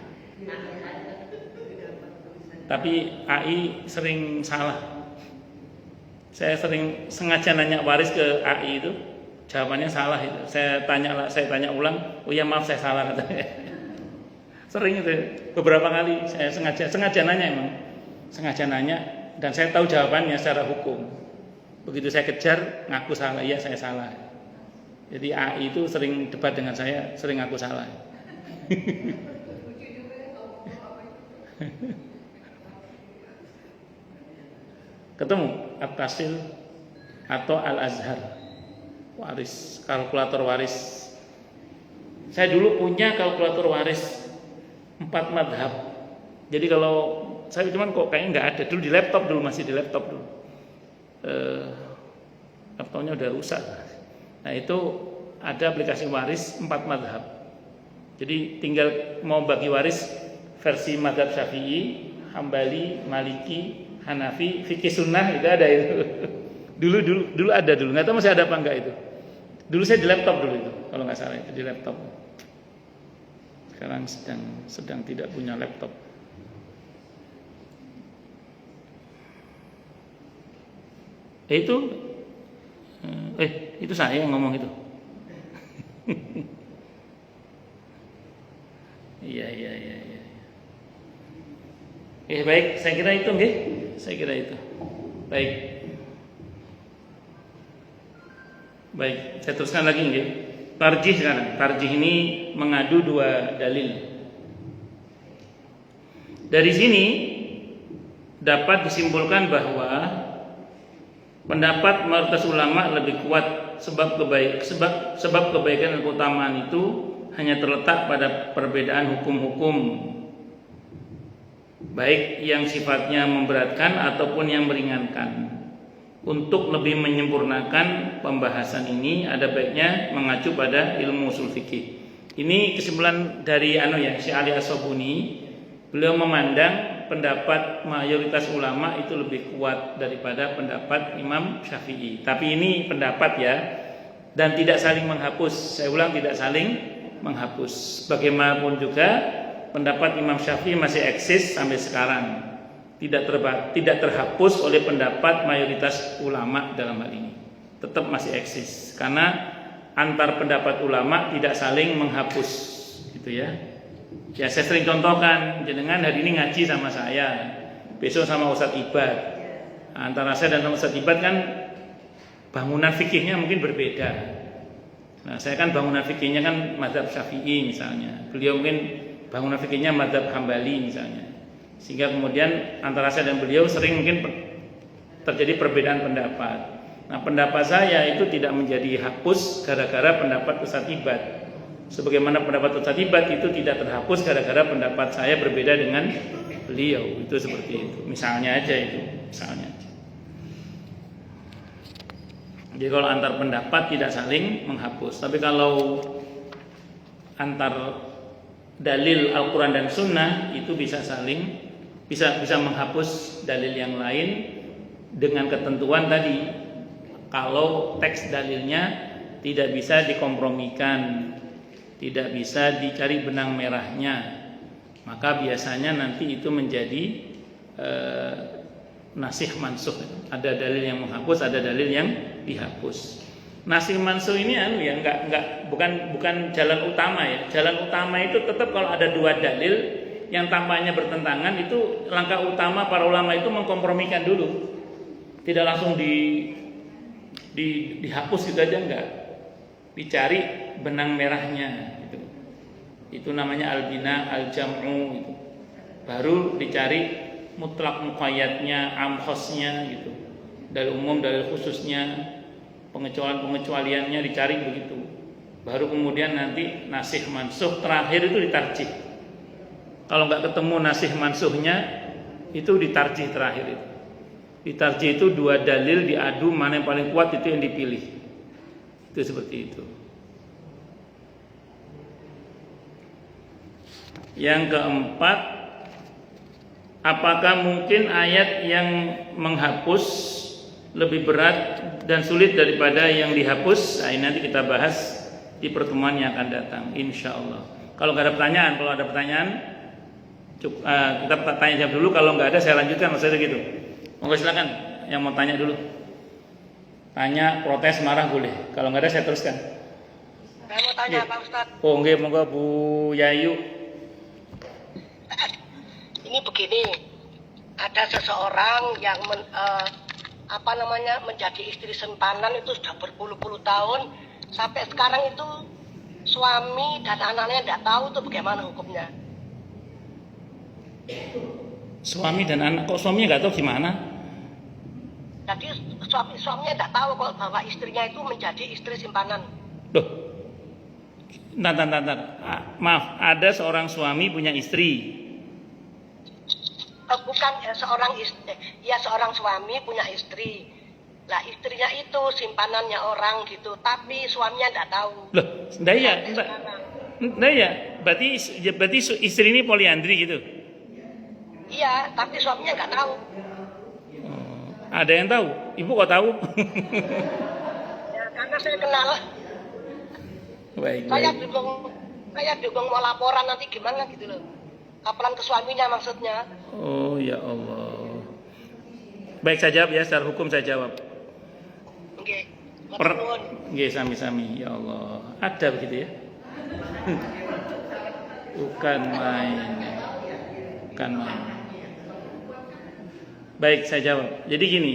A: Tapi AI sering salah. Saya sering sengaja nanya waris ke AI itu, jawabannya salah itu. Saya tanya ulang, oh ya maaf saya salah katanya. Sering itu, beberapa kali saya sengaja nanya emang. Sengaja nanya dan saya tahu jawabannya secara hukum. Begitu saya kejar, ngaku salah, iya saya salah. Jadi AI itu sering debat dengan saya, sering ngaku salah. Ketemu At-Tasil atau Al-Azhar, waris, kalkulator waris. Saya dulu punya kalkulator waris 4 madhab. Jadi kalau saya cuman kok kayaknya nggak ada dulu di laptop, dulu masih di laptop dulu. Laptopnya udah rusak. Nah itu ada aplikasi waris 4 madhab. Jadi tinggal mau bagi waris versi madhab Syafi'i, Hambali, Maliki, Hanafi, Fikih Sunnah itu ada itu. dulu ada dulu. Nggak tahu masih ada apa enggak itu. Dulu saya di laptop dulu itu, kalau nggak salah itu di laptop. Sekarang sedang tidak punya laptop. Itu saya yang ngomong itu. Iya. Baik, saya kira itu nggih. Saya kira itu. Baik, saya teruskan lagi nggih. Tarjih sekarang. Tarjih ini mengadu 2 dalil. Dari sini dapat disimpulkan bahwa pendapat mayoritas ulama lebih kuat sebab kebaikan dan keutamaan itu hanya terletak pada perbedaan hukum-hukum, baik yang sifatnya memberatkan ataupun yang meringankan. Untuk lebih menyempurnakan pembahasan ini, ada baiknya mengacu pada ilmu ushul fikih. Ini kesimpulan dari Syekh Ali As-Sabuni. Beliau memandang pendapat mayoritas ulama itu lebih kuat daripada pendapat Imam Syafi'i. Tapi ini pendapat ya, dan tidak saling menghapus. Saya ulang, tidak saling menghapus. Bagaimanapun juga pendapat Imam Syafi'i masih eksis sampai sekarang. Tidak terhapus oleh pendapat mayoritas ulama dalam hal ini. Tetap masih eksis karena antar pendapat ulama tidak saling menghapus, gitu ya. Ya saya sering contohkan, jenengan hari ini ngaji sama saya, besok sama Ustadz Ibad. Antara saya dan Ustadz Ibad kan bangunan fikihnya mungkin berbeda. Nah saya kan bangunan fikihnya kan mazhab Syafi'i misalnya, beliau mungkin bangunan fikihnya mazhab Hambali misalnya. Sehingga kemudian antara saya dan beliau sering mungkin terjadi perbedaan pendapat. Nah pendapat saya itu tidak menjadi hapus gara-gara pendapat Ustadz Ibad. Sebagaimana pendapat Ustadz Ibad itu tidak terhapus gara-gara pendapat saya berbeda dengan beliau. Itu seperti itu. Misalnya aja itu. Jadi kalau antar pendapat tidak saling menghapus. Tapi kalau antar dalil Al-Quran dan Sunnah itu bisa menghapus dalil yang lain dengan ketentuan tadi. Kalau teks dalilnya tidak bisa dikompromikan, tidak bisa dicari benang merahnya, maka biasanya nanti itu menjadi nasikh mansukh. Ada dalil yang menghapus, ada dalil yang dihapus. Nasikh mansukh ini bukan jalan utama ya. Jalan utama itu tetap kalau ada 2 dalil yang tampaknya bertentangan, itu langkah utama para ulama itu mengkompromikan dulu. Tidak langsung dihapus gitu aja, enggak. Dicari benang merahnya gitu. Itu namanya al-bina al-jam'u gitu. Baru dicari mutlak muqayyadnya, amkhosnya gitu. Dalil umum, dalil khususnya, pengecualiannya dicari begitu. Baru kemudian nanti nasikh mansukh terakhir itu ditarjih. Kalau nggak ketemu nasikh mansukhnya, itu ditarjih terakhir itu. Ditarjih itu 2 dalil diadu, mana yang paling kuat itu yang dipilih. Itu seperti itu. Yang keempat, apakah mungkin ayat yang menghapus lebih berat dan sulit daripada yang dihapus? Nah, ini nanti kita bahas di pertemuan yang akan datang, insya Allah. Kalau nggak ada pertanyaan, kita tanya jawab dulu. Kalau nggak ada saya lanjutkan, maksudnya gitu. Monggo silakan, yang mau tanya dulu. Tanya, protes, marah boleh. Kalau nggak ada saya teruskan.
B: Saya mau tanya Pak Ustadz.
A: Oh nggih, monggo Bu Yayu.
B: Ini begini, ada seseorang yang menjadi istri simpanan itu sudah berpuluh-puluh tahun. Sampai sekarang itu suami dan anaknya tidak tahu tuh bagaimana hukumnya.
A: Suami dan anak, kok suaminya nggak tahu gimana?
B: Jadi suaminya tidak tahu kok bahwa istrinya itu menjadi istri simpanan.
A: Loh, ntar. Maaf, ada seorang suami punya istri.
B: Bukan seorang suami punya istri. Lah istrinya itu simpanannya orang gitu, tapi suaminya tidak tahu.
A: Loh, berarti istri ini poliandri gitu.
B: Iya, tapi suaminya nggak tahu.
A: Oh, ada yang tahu? Ibu kok tahu?
B: Ya, karena saya kenal.
A: Baik.
B: Saya bingung mau laporan nanti gimana gitu loh. Laporan ke suaminya maksudnya.
A: Oh ya Allah. Baik, saya jawab ya, secara hukum saya jawab.
B: Oke.
A: Nggih, sami-sami. Ya Allah, ada begitu ya? Bukan main. Baik, saya jawab. Jadi gini,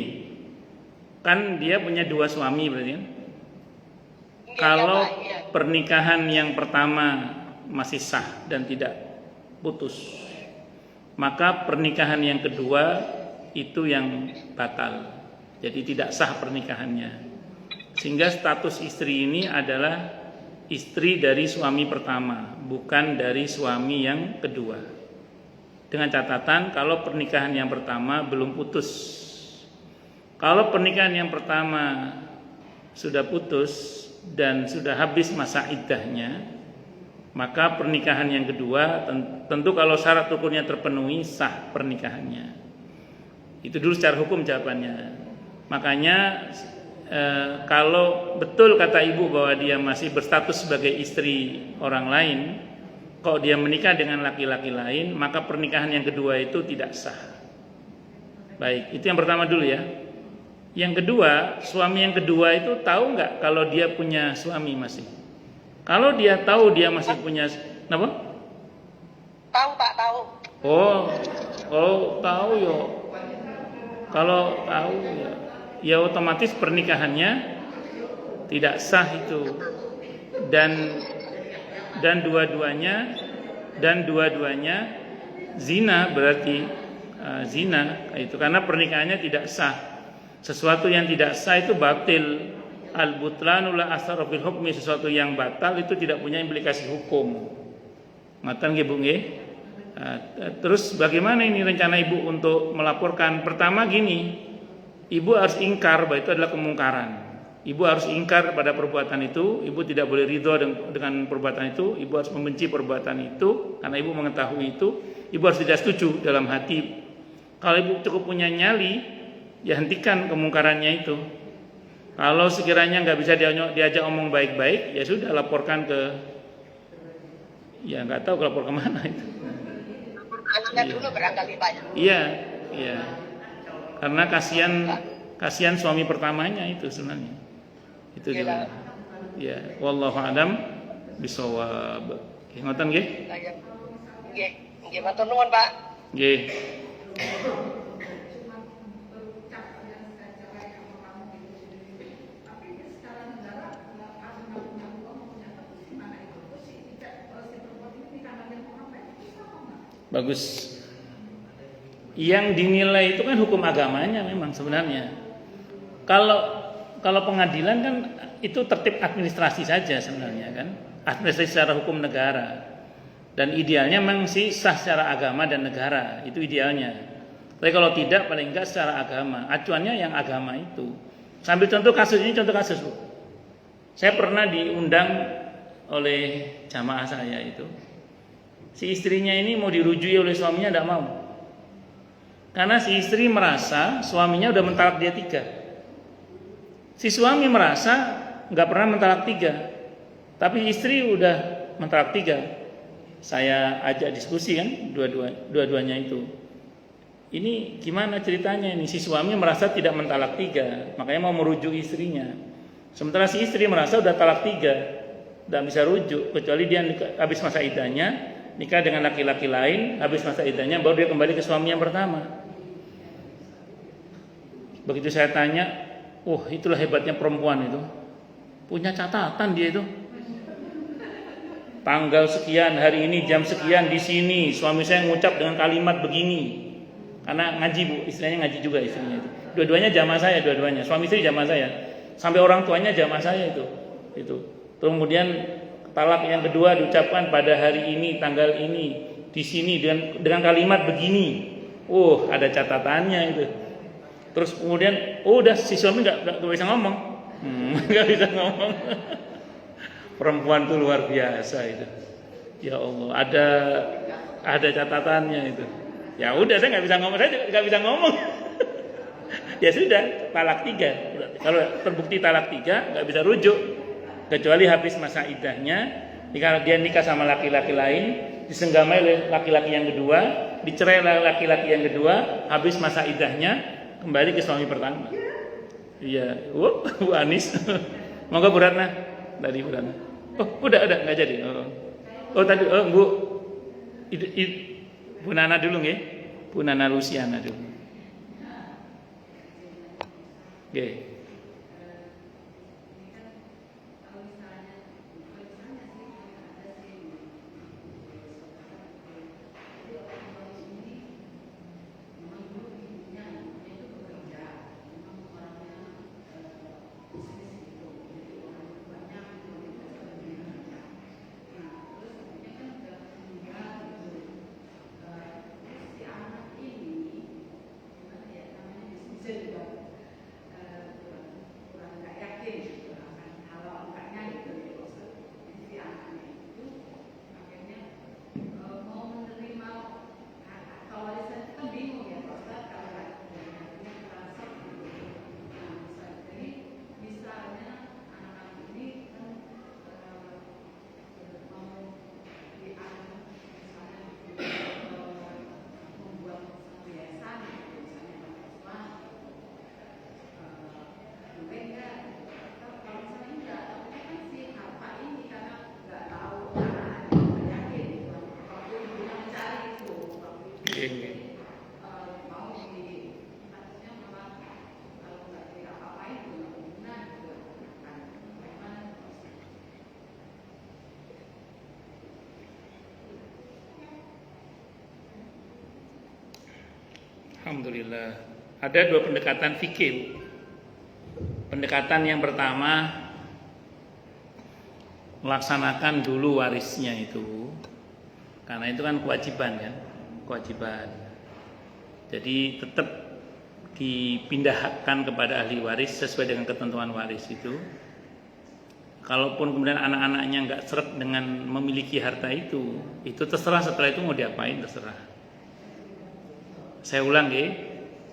A: kan dia punya 2 suami berarti kan? Kalau pernikahan yang pertama masih sah dan tidak putus, maka pernikahan yang kedua itu yang batal. Jadi tidak sah pernikahannya. Sehingga status istri ini adalah istri dari suami pertama, bukan dari suami yang kedua. Dengan catatan kalau pernikahan yang pertama belum putus. Kalau pernikahan yang pertama sudah putus dan sudah habis masa iddahnya, maka pernikahan yang kedua tentu kalau syarat rukunnya terpenuhi sah pernikahannya. Itu dulu secara hukum jawabannya. Makanya kalau betul kata ibu bahwa dia masih berstatus sebagai istri orang lain, kalau dia menikah dengan laki-laki lain, maka pernikahan yang kedua itu tidak sah. Baik, itu yang pertama dulu ya. Yang kedua, suami yang kedua itu tahu nggak kalau dia punya suami masih? Kalau dia tahu dia masih punya, apa?
B: Tahu Pak, tahu.
A: Oh, tahu yo. Kalau tahu ya otomatis pernikahannya tidak sah itu. Dan dua-duanya zina, berarti zina itu karena pernikahannya tidak sah. Sesuatu yang tidak sah itu batil. Al-butlanu la asara fil hukmi, sesuatu yang batal itu tidak punya implikasi hukum. Ngoten nggih Bu nggih? Terus bagaimana ini rencana Ibu untuk melaporkan? Pertama gini, Ibu harus ingkar bahwa itu adalah kemungkaran. Ibu harus ingkar pada perbuatan itu. Ibu tidak boleh ridho dengan perbuatan itu. Ibu harus membenci perbuatan itu karena Ibu mengetahui itu. Ibu harus tidak setuju dalam hati. Kalau Ibu cukup punya nyali, ya hentikan kemungkarannya itu. Kalau sekiranya nggak bisa diajak omong baik-baik, ya sudah laporkan ke, ya nggak tahu lapor kemana itu.
B: Anaknya dulu barangkali Pak.
A: Iya. Karena kasihan suami pertamanya itu sebenarnya. Itu juga. Ya, wallahu a'lam bishawab. Ngoten nggih?
B: Nggih, matur nuwun Pak.
A: Nggih. Bagus. Yang dinilai itu kan hukum agamanya memang sebenarnya. Kalau pengadilan kan itu tertib administrasi saja sebenarnya kan, administrasi secara hukum negara. Dan idealnya memang sih sah secara agama dan negara, itu idealnya. Tapi kalau tidak paling enggak secara agama, acuannya yang agama itu. Sambil contoh kasus ini, contoh kasus Bu. Saya pernah diundang oleh jamaah saya itu. Si istrinya ini mau dirujui oleh suaminya, tidak mau. Karena si istri merasa suaminya udah mentalak dia 3. Si suami merasa nggak pernah mentalak 3, tapi istri udah mentalak 3. Saya ajak diskusi kan, dua-duanya itu. Ini gimana ceritanya ini? Si suami merasa tidak mentalak 3, makanya mau merujuk istrinya. Sementara si istri merasa udah talak 3, tidak bisa rujuk kecuali dia habis masa iddahnya, nikah dengan laki-laki lain, habis masa iddahnya baru dia kembali ke suami yang pertama. Begitu saya tanya, itulah hebatnya perempuan itu. Punya catatan dia itu. Tanggal sekian, hari ini jam sekian di sini suami saya ngucap dengan kalimat begini. Karena ngaji Bu, istilahnya ngaji juga istrinya itu. Dua-duanya jamaah saya, dua-duanya. Suami istri jamaah saya. Sampai orang tuanya jamaah saya itu. Kemudian talak yang kedua diucapkan pada hari ini, tanggal ini, di sini dengan kalimat begini. Ada catatannya itu. Terus kemudian, udah si suami nggak bisa ngomong, nggak bisa ngomong. Perempuan itu luar biasa itu. Ya Allah, ada catatannya itu. Ya udah, saya nggak bisa ngomong, saya nggak bisa ngomong. Ya sudah, talak 3. Kalau terbukti talak 3, nggak bisa rujuk, kecuali habis masa iddahnya. Jika dia nikah sama laki-laki lain, disenggamai oleh laki-laki yang kedua, dicerai oleh laki-laki yang kedua, habis masa iddahnya, kembali ke suami pertama. Iya, Bu Anis. Monggo Bu Ratna. Tadi Bu Ratna. Udah nggak jadi. Tadi Bu Nana dulu nggih. Bu Nana Luciana dulu. Nggih. Alhamdulillah. Ada 2 pendekatan fikih. Pendekatan yang pertama, melaksanakan dulu warisnya itu. Karena itu kan kewajiban kan? Kewajiban. Jadi tetap dipindahkan kepada ahli waris sesuai dengan ketentuan waris itu. Kalaupun kemudian anak-anaknya nggak seret dengan memiliki harta itu terserah, setelah itu mau diapain terserah. Saya ulang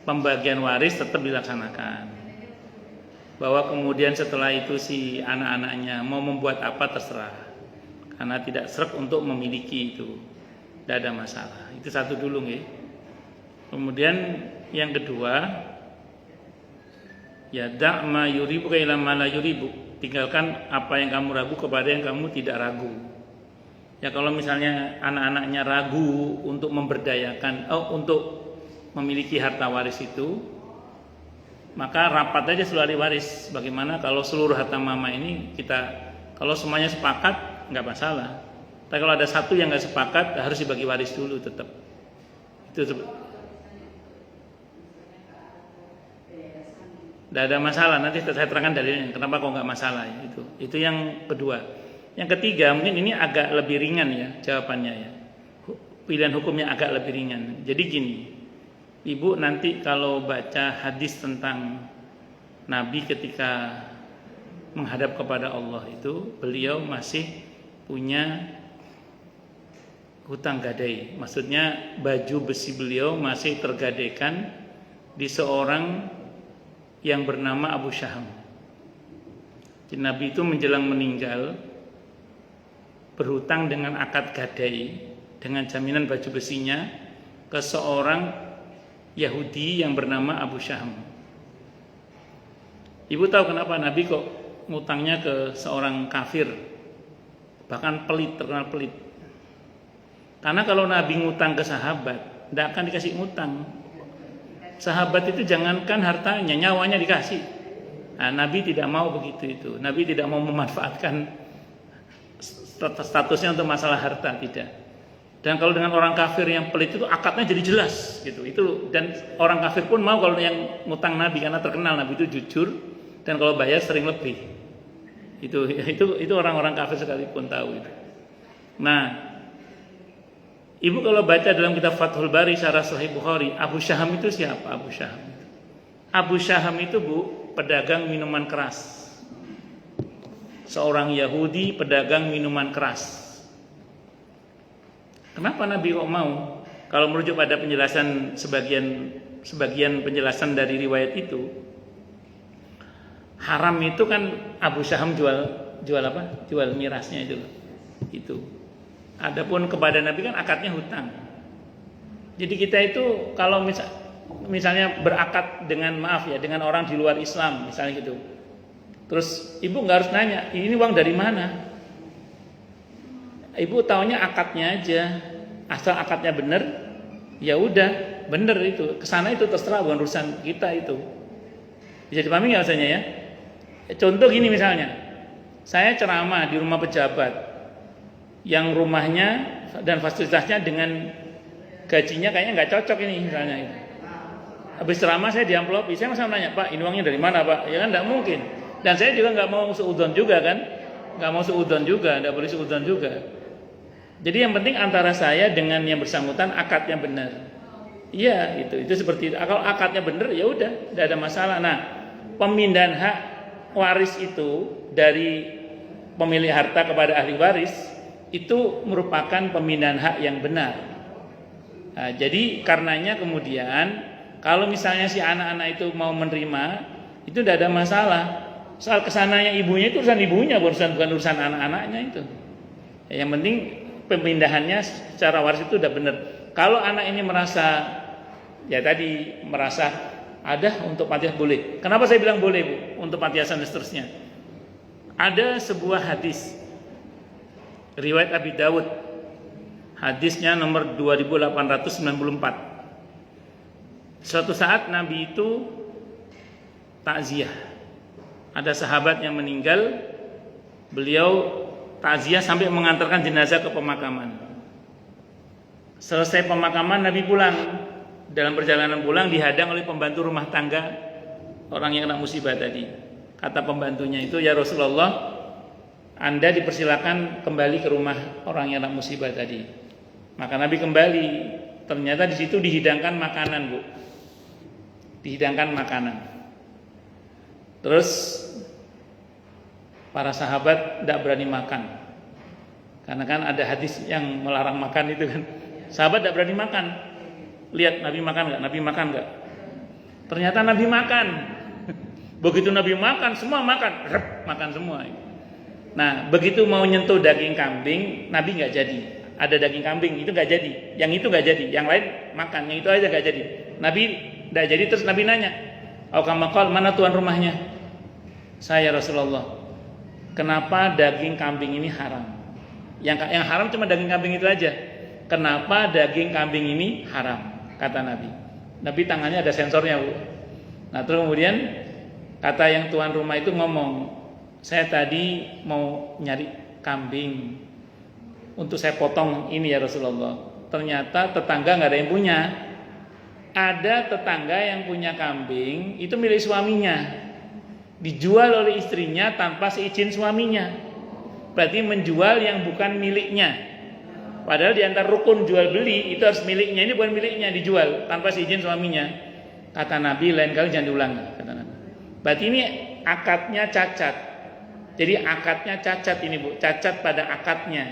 A: pembagian waris tetap dilaksanakan. Bahwa kemudian setelah itu si anak-anaknya mau membuat apa terserah. Karena tidak seret untuk memiliki itu. Tidak ada masalah. Itu satu dulu Kemudian yang kedua, ya ma yuribu ila ma la yuribu. Tinggalkan apa yang kamu ragu kepada yang kamu tidak ragu. Ya kalau misalnya anak-anaknya ragu untuk memberdayakan, untuk memiliki harta waris itu, maka rapat aja seluruh ahli waris. Bagaimana kalau seluruh harta mama ini kalau semuanya sepakat nggak masalah. Tapi kalau ada satu yang nggak sepakat harus dibagi waris dulu tetap. Itu tidak ada masalah. Nanti saya terangkan dalilnya kenapa kok nggak masalah ya. Itu yang kedua. Yang ketiga mungkin ini agak lebih ringan ya jawabannya ya. Pilihan hukumnya agak lebih ringan. Jadi gini. Ibu nanti kalau baca hadis tentang Nabi ketika menghadap kepada Allah itu, beliau masih punya hutang gadai. Maksudnya baju besi beliau masih tergadaikan di seorang yang bernama Abu Syaham. Jadi Nabi itu menjelang meninggal berhutang dengan akad gadai, dengan jaminan baju besinya ke seorang Yahudi yang bernama Abu Syaham. Ibu tahu kenapa Nabi kok ngutangnya ke seorang kafir, bahkan pelit, terkenal pelit. Karena kalau Nabi ngutang ke sahabat, tidak akan dikasih ngutang. sahabat itu jangankan hartanya, nyawanya dikasih. Nah, Nabi tidak mau begitu itu. Nabi tidak mau memanfaatkan statusnya untuk masalah harta, tidak. Dan kalau dengan orang kafir yang pelit itu akadnya jadi jelas gitu. Itu dan orang kafir pun mau kalau yang ngutang Nabi karena terkenal Nabi itu jujur dan kalau bayar sering lebih. Itu orang-orang kafir sekalipun tahu itu. Nah, Ibu kalau baca dalam kitab Fathul Bari Syarah Sahih Bukhari, Abu Syaham itu siapa? Abu Syaham. Abu Syaham itu Bu, pedagang minuman keras. Seorang Yahudi pedagang minuman keras. Kenapa Nabi kok mau? Kalau merujuk pada penjelasan sebagian penjelasan dari riwayat itu, haram itu kan Abu Syaham jual apa? Jual mirasnya itu. Itu. Adapun kepada Nabi kan akadnya hutang. Jadi kita itu kalau misalnya berakad dengan dengan orang di luar Islam misalnya gitu. Terus ibu nggak harus nanya, ini uang dari mana? Ibu taunya akadnya aja. Asal akadnya benar, ya udah benar itu. Kesana itu terserah, bukan urusan kita itu. Bisa dipahami nggak maksudnya ya? Contoh gini misalnya, saya ceramah di rumah pejabat yang rumahnya dan fasilitasnya dengan gajinya kayaknya nggak cocok ini misalnya itu. Habis ceramah saya diamplopi, saya masih nanya, Pak ini uangnya dari mana Pak? Ya kan nggak mungkin. Dan saya juga nggak mau seudon juga kan, nggak mau seudon juga, nggak boleh seudon juga. Jadi yang penting antara saya dengan yang bersangkutan akadnya benar. Iya itu seperti itu. Kalau akadnya benar ya udah, nggak ada masalah. Nah pemindahan hak waris itu dari pemilik harta kepada ahli waris itu merupakan pemindahan hak yang benar. Nah, jadi karenanya kemudian kalau misalnya si anak-anak itu mau menerima itu tidak ada masalah. Soal kesananya ibunya itu urusan ibunya, bukan urusan anak-anaknya itu. Yang penting pemindahannya secara waris itu udah benar. Kalau anak ini merasa ada untuk pantiasuhan boleh. Kenapa saya bilang boleh Bu untuk pantiasuhan dan seterusnya? Ada sebuah hadis riwayat Abi Dawud, hadisnya nomor 2894. Suatu saat Nabi itu takziah. Ada sahabat yang meninggal, beliau takziah sampai mengantarkan jenazah ke pemakaman. Selesai pemakaman Nabi pulang. Dalam perjalanan pulang dihadang oleh pembantu rumah tangga orang yang kena musibah tadi. Kata pembantunya itu, ya Rasulullah, Anda dipersilakan kembali ke rumah orang yang kena musibah tadi. Maka Nabi kembali. Ternyata di situ dihidangkan makanan, Bu. Dihidangkan makanan. Terus para sahabat tidak berani makan. Karena kan ada hadis yang melarang makan itu kan. Sahabat tidak berani makan. Lihat Nabi makan nggak? Nabi makan nggak? Ternyata Nabi makan. Begitu Nabi makan, semua makan, makan semua. Nah, begitu mau nyentuh daging kambing, Nabi nggak jadi. Ada daging kambing itu nggak jadi, yang itu nggak jadi, yang lain makan, yang itu aja nggak jadi. Nabi nggak jadi, terus Nabi nanya, "Aukamakal, mana tuan rumahnya?" "Saya Rasulullah." "Kenapa daging kambing ini haram?" Yang haram cuma daging kambing itu aja. "Kenapa daging kambing ini haram?" Kata Nabi. Nabi tangannya ada sensornya, Bu. Nah, terus kemudian kata yang tuan rumah itu ngomong, "Saya tadi mau nyari kambing untuk saya potong ini ya Rasulullah. Ternyata tetangga nggak ada yang punya. Ada tetangga yang punya kambing, itu milik suaminya. Dijual oleh istrinya tanpa seizin suaminya. Berarti menjual yang bukan miliknya. Padahal di antara rukun jual beli itu harus miliknya, ini bukan miliknya, dijual tanpa seizin suaminya." Kata Nabi, lain kali jangan diulang, kata Nabi. Berarti ini akadnya cacat. Jadi akadnya cacat ini, Bu, cacat pada akadnya.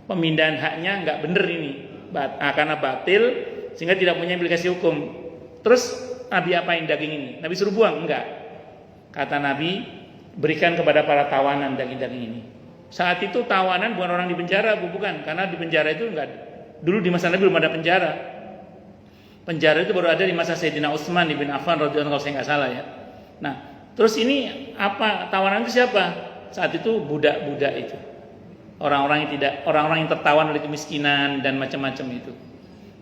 A: Pemindahan haknya nggak bener ini, karena batil sehingga tidak punya implikasi hukum. Terus Nabi apain daging ini? Nabi suruh buang? Enggak. Kata Nabi, berikan kepada para tawanan daging-daging ini. Saat itu tawanan bukan orang di penjara, Bu, bukan, karena di penjara itu enggak. Dulu di masa Nabi belum ada penjara. Penjara itu baru ada di masa Sayyidina Utsman bin Affan radhiyallahu anhu kalau saya nggak salah ya. Nah, terus ini apa? Tawanan itu siapa? Saat itu budak-budak itu. Orang-orang yang tertawan oleh kemiskinan dan macam-macam itu.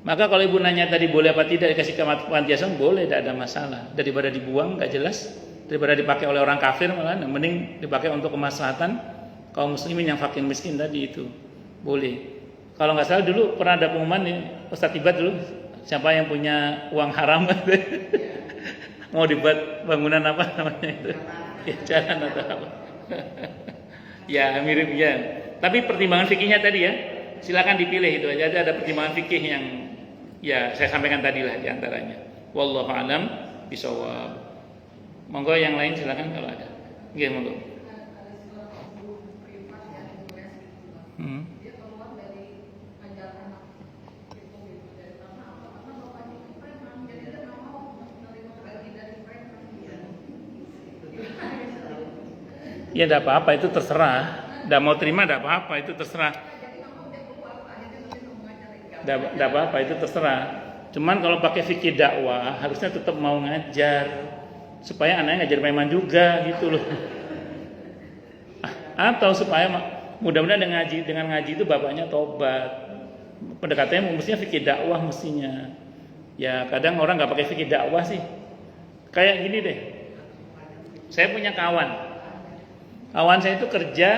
A: Maka kalau ibu nanya tadi boleh apa tidak dikasih ke panti asuhan, boleh, tidak ada masalah. Daripada dibuang nggak jelas, daripada dipakai oleh orang kafir, malah mending dipakai untuk kemaslahatan kaum muslimin yang fakir miskin tadi itu. Boleh. Kalau nggak salah dulu pernah ada pengumuman nih, Ustadz Tibat dulu, siapa yang punya uang haram mau dibuat bangunan apa namanya itu, ya jalan atau apa. Ya mirip ya. Tapi pertimbangan fikihnya tadi ya, silakan dipilih itu aja. Ada pertimbangan fikih yang ya saya sampaikan tadi lah diantaranya. Wallahu a'lam bishawab. Monggo yang lain silakan kalau ada. Nggih, monggo. Ya tidak apa-apa, itu terserah. Tidak mau terima tidak apa-apa, itu terserah. Tidak apa-apa, itu terserah. Cuman kalau pakai fikih dakwah harusnya tetap mau ngajar supaya anaknya ngajar preman juga gitu loh. Atau supaya mudah-mudahan dengan ngaji itu bapaknya tobat. Pendekatannya mestinya fikih dakwah mestinya. Ya kadang orang nggak pakai fikih dakwah sih. Kayak gini deh. Saya punya kawan saya itu kerja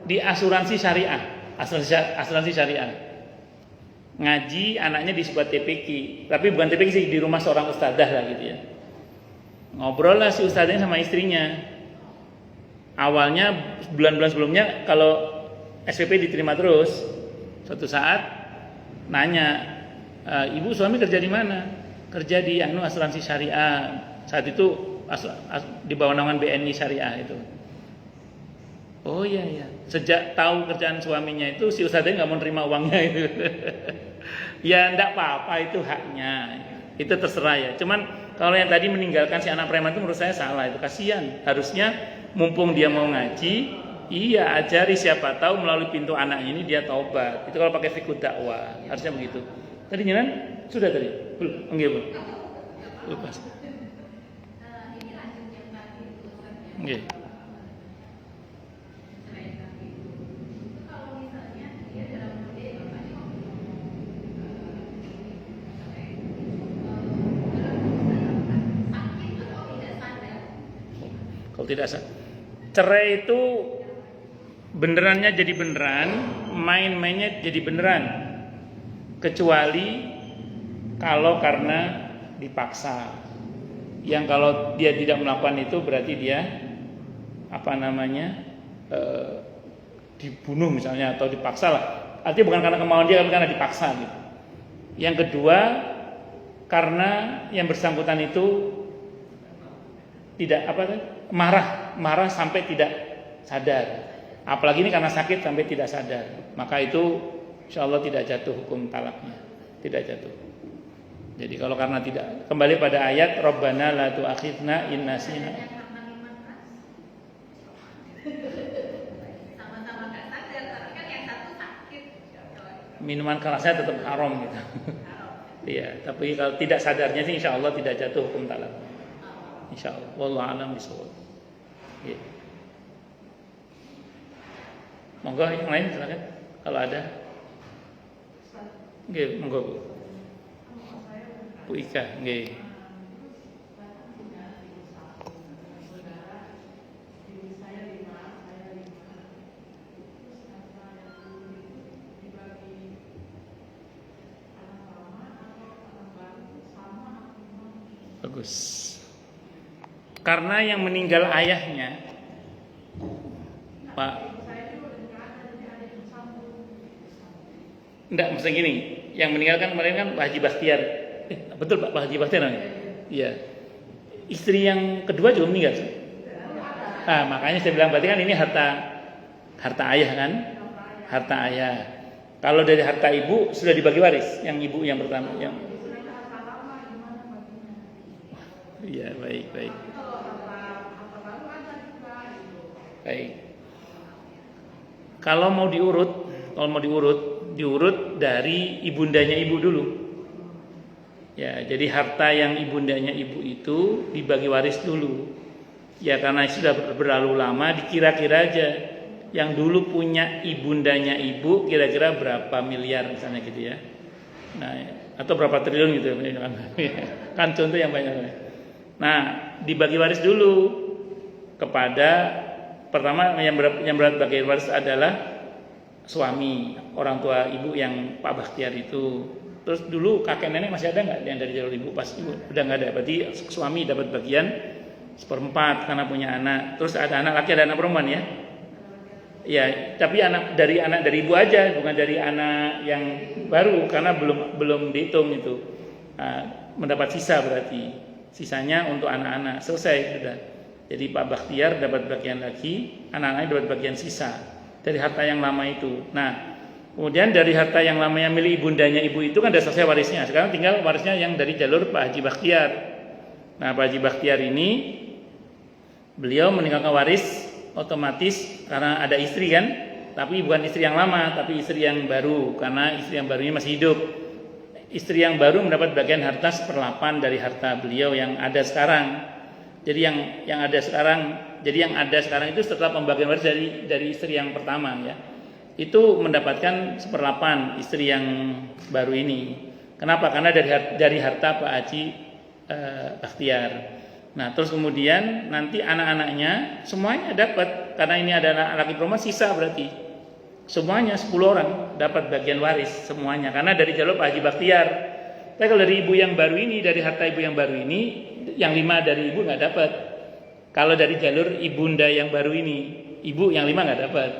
A: di asuransi syariah, asuransi syariah. Ngaji anaknya di sebuah TPQ, tapi bukan TPQ sih, di rumah seorang ustadzah lah gitu ya. Ngobrol lah si ustadznya sama istrinya. Awalnya bulan-bulan sebelumnya kalau SPP diterima terus, suatu saat nanya, ibu suami kerja di mana? Kerja di asuransi syariah. Saat itu di bawah naungan BNI syariah itu. Oh iya ya. Sejak tahu kerjaan suaminya itu si ustadznya nggak mau nerima uangnya itu. Ya enggak apa-apa, itu haknya. Itu terserah ya. Cuman kalau yang tadi meninggalkan si anak preman itu menurut saya salah, itu kasihan. Harusnya mumpung dia mau ngaji, iya ajari, siapa tahu melalui pintu anaknya ini dia taubat. Itu kalau pakai fikih dakwah, harusnya begitu. Tadi nyenan sudah tadi? Belum? Enggak, belum. Lupa. Nggih. Kalau tidak cerai itu benerannya jadi beneran, main-mainnya jadi beneran. Kecuali kalau karena dipaksa. Yang kalau dia tidak melakukan itu berarti dia dibunuh misalnya atau dipaksa lah. Artinya bukan karena kemauan dia, tapi karena dipaksa gitu. Yang kedua, karena yang bersangkutan itu tidak marah sampai tidak sadar. Apalagi ini karena sakit sampai tidak sadar. Maka itu insyaallah tidak jatuh hukum talaknya. Tidak jatuh. Jadi kalau karena tidak, kembali pada ayat Rabbana la tu'akhidna in nasina.
C: Sama-sama gak sadar, karena kan yang satu sakit.
A: Minuman kerasnya tetap haram gitu. Iya, tapi kalau tidak sadarnya sih insyaallah tidak jatuh hukum talak. Insyaallah. Wallahu a'lam bishawab. Ya. Monggo yang lain silakan kalau ada. Nggih, monggo Bu. Bu Ika, nggih. Bagus. Karena yang meninggal ayahnya, Pak. Enggak, maksudnya gini, yang meninggal kan kemarin kan Pak Haji Bastian. Betul Pak Haji Bastian namanya? Iya. Istri yang kedua juga meninggal. Makanya saya bilang berarti kan ini harta ayah kan? Harta ayah. Kalau dari harta ibu sudah dibagi waris, yang ibu yang pertama yang. Iya, baik. Baik. Kalau mau diurut dari ibundanya ibu dulu. Ya, jadi harta yang ibundanya ibu itu dibagi waris dulu. Ya karena sudah berlalu lama, dikira-kira aja yang dulu punya ibundanya ibu kira-kira berapa miliar misalnya gitu ya. Nah, atau berapa triliun gitu kan contoh yang banyak. Nah, dibagi waris dulu kepada pertama yang berbagi waris adalah suami, orang tua ibu yang Pak Bakhtiar itu. Terus dulu kakek nenek masih ada nggak yang dari jalur ibu? Pas ibu udah nggak ada, berarti suami dapat bagian 1/4 karena punya anak. Terus ada anak laki, ada anak perempuan ya. Ya, tapi anak dari ibu aja, bukan dari anak yang baru karena belum dihitung itu. Mendapat sisa berarti. Sisanya untuk anak-anak. Selesai sudah. Jadi Pak Bakhtiar dapat bagian lagi, anak-anaknya dapat bagian sisa dari harta yang lama itu. Nah, kemudian dari harta yang lama yang milik ibundanya ibu itu kan sudah selesai warisnya. Sekarang tinggal warisnya yang dari jalur Pak Haji Bakhtiar. Nah, Pak Haji Bakhtiar ini beliau meninggalkan waris otomatis karena ada istri kan, tapi bukan istri yang lama, tapi istri yang baru, karena istri yang baru ini masih hidup. Istri yang baru mendapat bagian harta 1/8 dari harta beliau yang ada sekarang. Jadi yang ada sekarang itu setelah pembagian waris dari istri yang pertama ya, itu mendapatkan 1/8 istri yang baru ini. Kenapa? Karena dari harta Pak Haji Bakhtiar. Nah, terus kemudian nanti anak-anaknya semuanya dapat, karena ini ada anak laki perempuan sisa berarti semuanya 10 orang dapat bagian waris semuanya, karena dari jalur Pak Haji Bakhtiar. Tapi kalau dari ibu yang baru ini, dari harta ibu yang baru ini, yang 5 dari ibu nggak dapat. Kalau dari jalur ibunda yang baru ini, ibu yang 5 nggak dapat.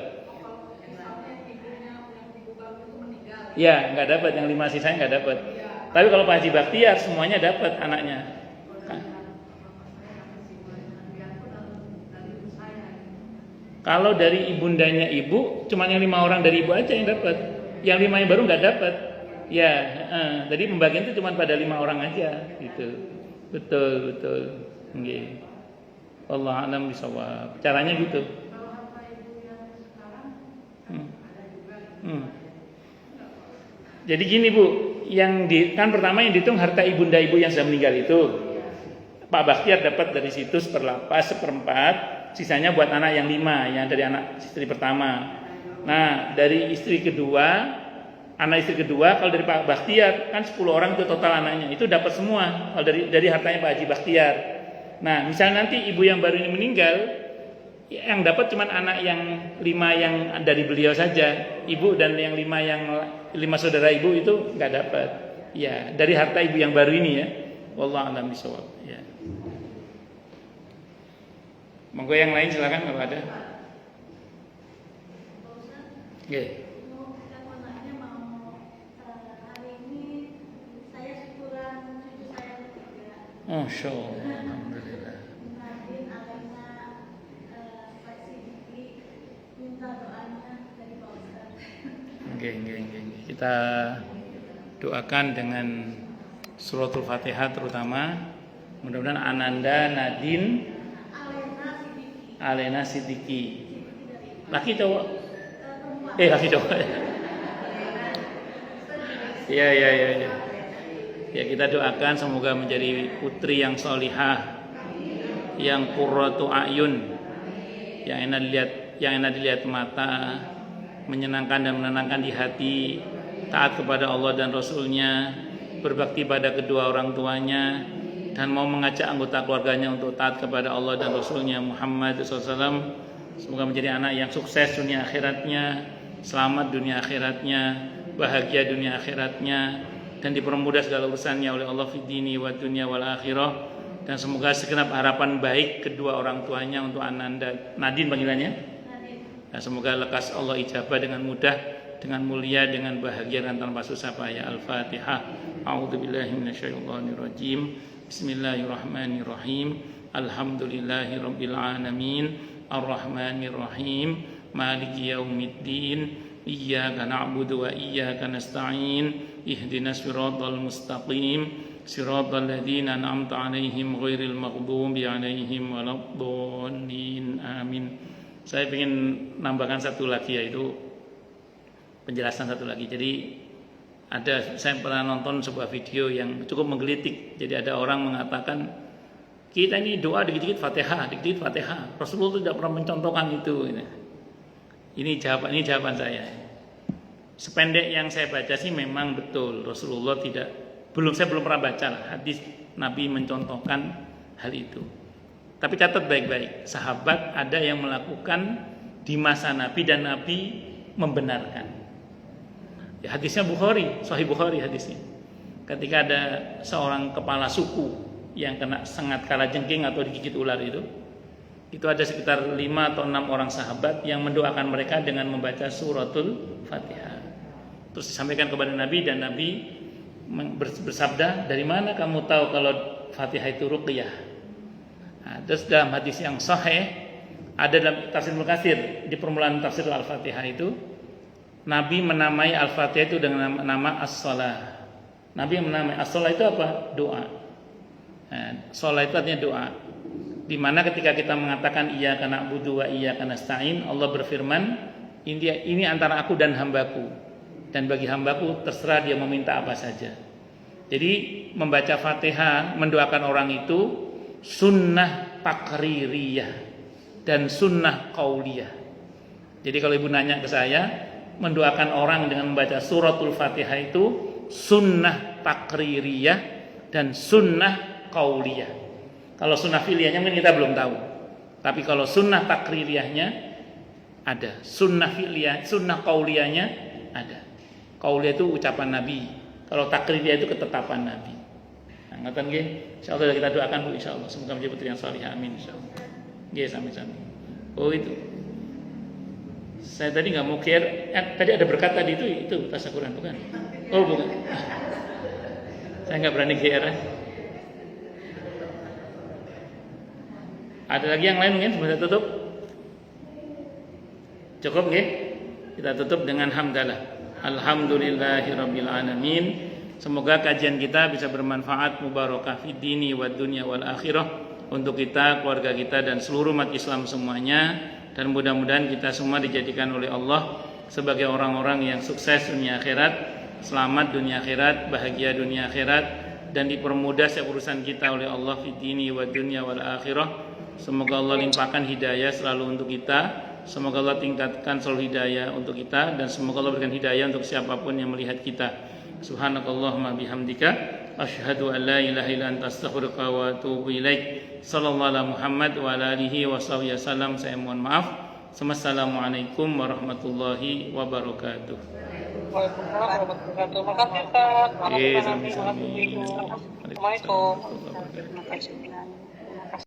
A: Ya, nggak dapat, yang 5 sisanya nggak dapat. Tapi kalau Pak Haji Bakhtiar semuanya dapat anaknya. Kalau dari ibundanya ibu, cuma yang 5 orang dari ibu aja yang dapat. Yang 5 yang baru nggak dapat. Ya, jadi pembagian itu cuma pada 5 orang aja, gitu. Betul. Okay. Allah a'lam bishawab. Caranya gitu. Jadi gini Bu, kan pertama yang dihitung harta ibunda ibu yang sudah meninggal itu. Pak Bakhtiar dapat dari situ 1/4. Sisanya buat anak yang 5, yang dari anak istri pertama. Nah, dari istri kedua, anak istri kedua, kalau dari Pak Bakhtiar kan 10 orang itu total anaknya, itu dapat semua kalau dari hartanya Pak Haji Bakhtiar. Nah, misalnya nanti ibu yang baru ini meninggal, yang dapat cuma anak yang 5 yang dari beliau saja, ibu dan yang 5 saudara ibu itu nggak dapat. Ya, dari harta ibu yang baru ini ya. Wallahu a'lam bishawab. Ya. Monggo yang lain silakan kalau ada. Oke. Masya Allah, alhamdulillah. Oke. Kita doakan dengan suratul Fatihah terutama. Mudah-mudahan Ananda Nadine Alena Sidiki. Laki cowok? Laki cowok. Iya. Ya, kita doakan semoga menjadi putri yang solihah, yang qurratu a'yun, yang enak dilihat mata, menyenangkan dan menenangkan di hati, taat kepada Allah dan Rasulnya, berbakti pada kedua orang tuanya, dan mau mengajak anggota keluarganya untuk taat kepada Allah dan Rasulnya Muhammad SAW. Semoga menjadi anak yang sukses dunia akhiratnya, selamat dunia akhiratnya, bahagia dunia akhiratnya, dan dipermudah segala urusannya oleh Allah fi dini wa dunya wal akhirah. Dan semoga segenap harapan baik kedua orang tuanya untuk Ananda Nadine panggilannya. Dan semoga lekas Allah ijabah dengan mudah, dengan mulia, dengan bahagia dan tanpa susah payah. Al-Fatihah. A'udzubillahi minasyaitonirrajim. Bismillahirrahmanirrahim. Alhamdulillahirabbil alamin. Arrahmanirrahim. Maliki yaumiddin. Iyyaka na'budu wa iyyaka nasta'in. Ihdinas siratal mustaqim. Siratal ladzina an'amta 'alaihim ghairil maghdubi 'alaihim waladdallin. Amin. Saya ingin nambahkan satu lagi, yaitu penjelasan satu lagi. Jadi saya pernah nonton sebuah video yang cukup menggelitik. Jadi ada orang mengatakan kita ini doa dikit-dikit Fatihah, dikit-dikit Fatihah. Rasulullah tidak pernah mencontohkan itu. Ini jawaban saya. Sependek yang saya baca sih memang betul Rasulullah tidak Saya belum pernah baca lah hadis Nabi mencontohkan hal itu. Tapi catat baik-baik, sahabat ada yang melakukan di masa Nabi dan Nabi membenarkan. Ya, hadisnya Bukhari, Sahih Bukhari hadisnya. Ketika ada seorang kepala suku yang kena sengat kalajengking atau digigit ular itu ada sekitar 5 atau 6 orang sahabat yang mendoakan mereka dengan membaca suratul Fatihah. Terus disampaikan kepada Nabi dan Nabi bersabda, dari mana kamu tahu kalau Fatihah itu ruqyah? Nah, terus dalam hadis yang sahih ada dalam tafsir Ibnu Katsir di permulaan tafsir Al-Fatihah itu Nabi menamai Al-Fatihah itu dengan nama as-shalah. Nabi menamai as-shalah itu apa? Doa. Nah, shalah itu artinya doa. Di mana ketika kita mengatakan iyyaka na'budu wa iyyaka nasta'in, Allah berfirman, ini antara aku dan hambaku, dan bagi hambaku terserah dia meminta apa saja. Jadi membaca Fatihah, mendoakan orang itu sunnah takririyah dan sunnah qauliyah. Jadi kalau ibu nanya ke saya, mendoakan orang dengan membaca suratul Fatihah itu sunnah takririyah dan sunnah qauliyah. Kalau sunnah fi'liyahnya mungkin kita belum tahu. Tapi kalau sunnah takririyahnya ada, sunnah fi'liyah, sunnah qauliyahnya ada. Qauliyah itu ucapan Nabi. Kalau takririyah itu ketetapan Nabi. Nah, ngoten nggih. Insyaallah kita doakan Bu, insyaallah semoga menjadi putri yang salihah, amin insyaallah. Nggih, sami-sami. Oh itu. Saya tadi enggak mau care. Tadi ada berkat tadi itu tasyakuran bukan? Oh bukan. Saya enggak berani GR. Ada lagi yang lain mungkin sebelum saya tutup? Cukup nggih? Kita tutup dengan hamdalah. Alhamdulillahirabbil alamin. Semoga kajian kita bisa bermanfaat, mubarakah fid dini wad dunya wal akhirah untuk kita, keluarga kita dan seluruh umat Islam semuanya, dan mudah-mudahan kita semua dijadikan oleh Allah sebagai orang-orang yang sukses dunia akhirat, selamat dunia akhirat, bahagia dunia akhirat, dan dipermudah setiap urusan kita oleh Allah fid dini wad dunya wal akhirah. Semoga Allah limpahkan hidayah selalu untuk kita. Semoga Allah tingkatkan selalu hidayah untuk kita, dan semoga Allah berikan hidayah untuk siapapun yang melihat kita. Subhanakallahumma bihamdika asyhadu an la ilaha illa anta astaghfiruka wa atubu ilaik. Sallallahu alaihi Muhammad wa ala alihi washabihi wasallam. Saya mohon maaf. Assalamualaikum warahmatullahi wabarakatuh.
B: Waalaikumsalam warahmatullahi wabarakatuh. Terima kasih Ustaz.
A: Sami-sami.
B: Assalamualaikum.
A: Waalaikumsalam warahmatullahi wabarakatuh.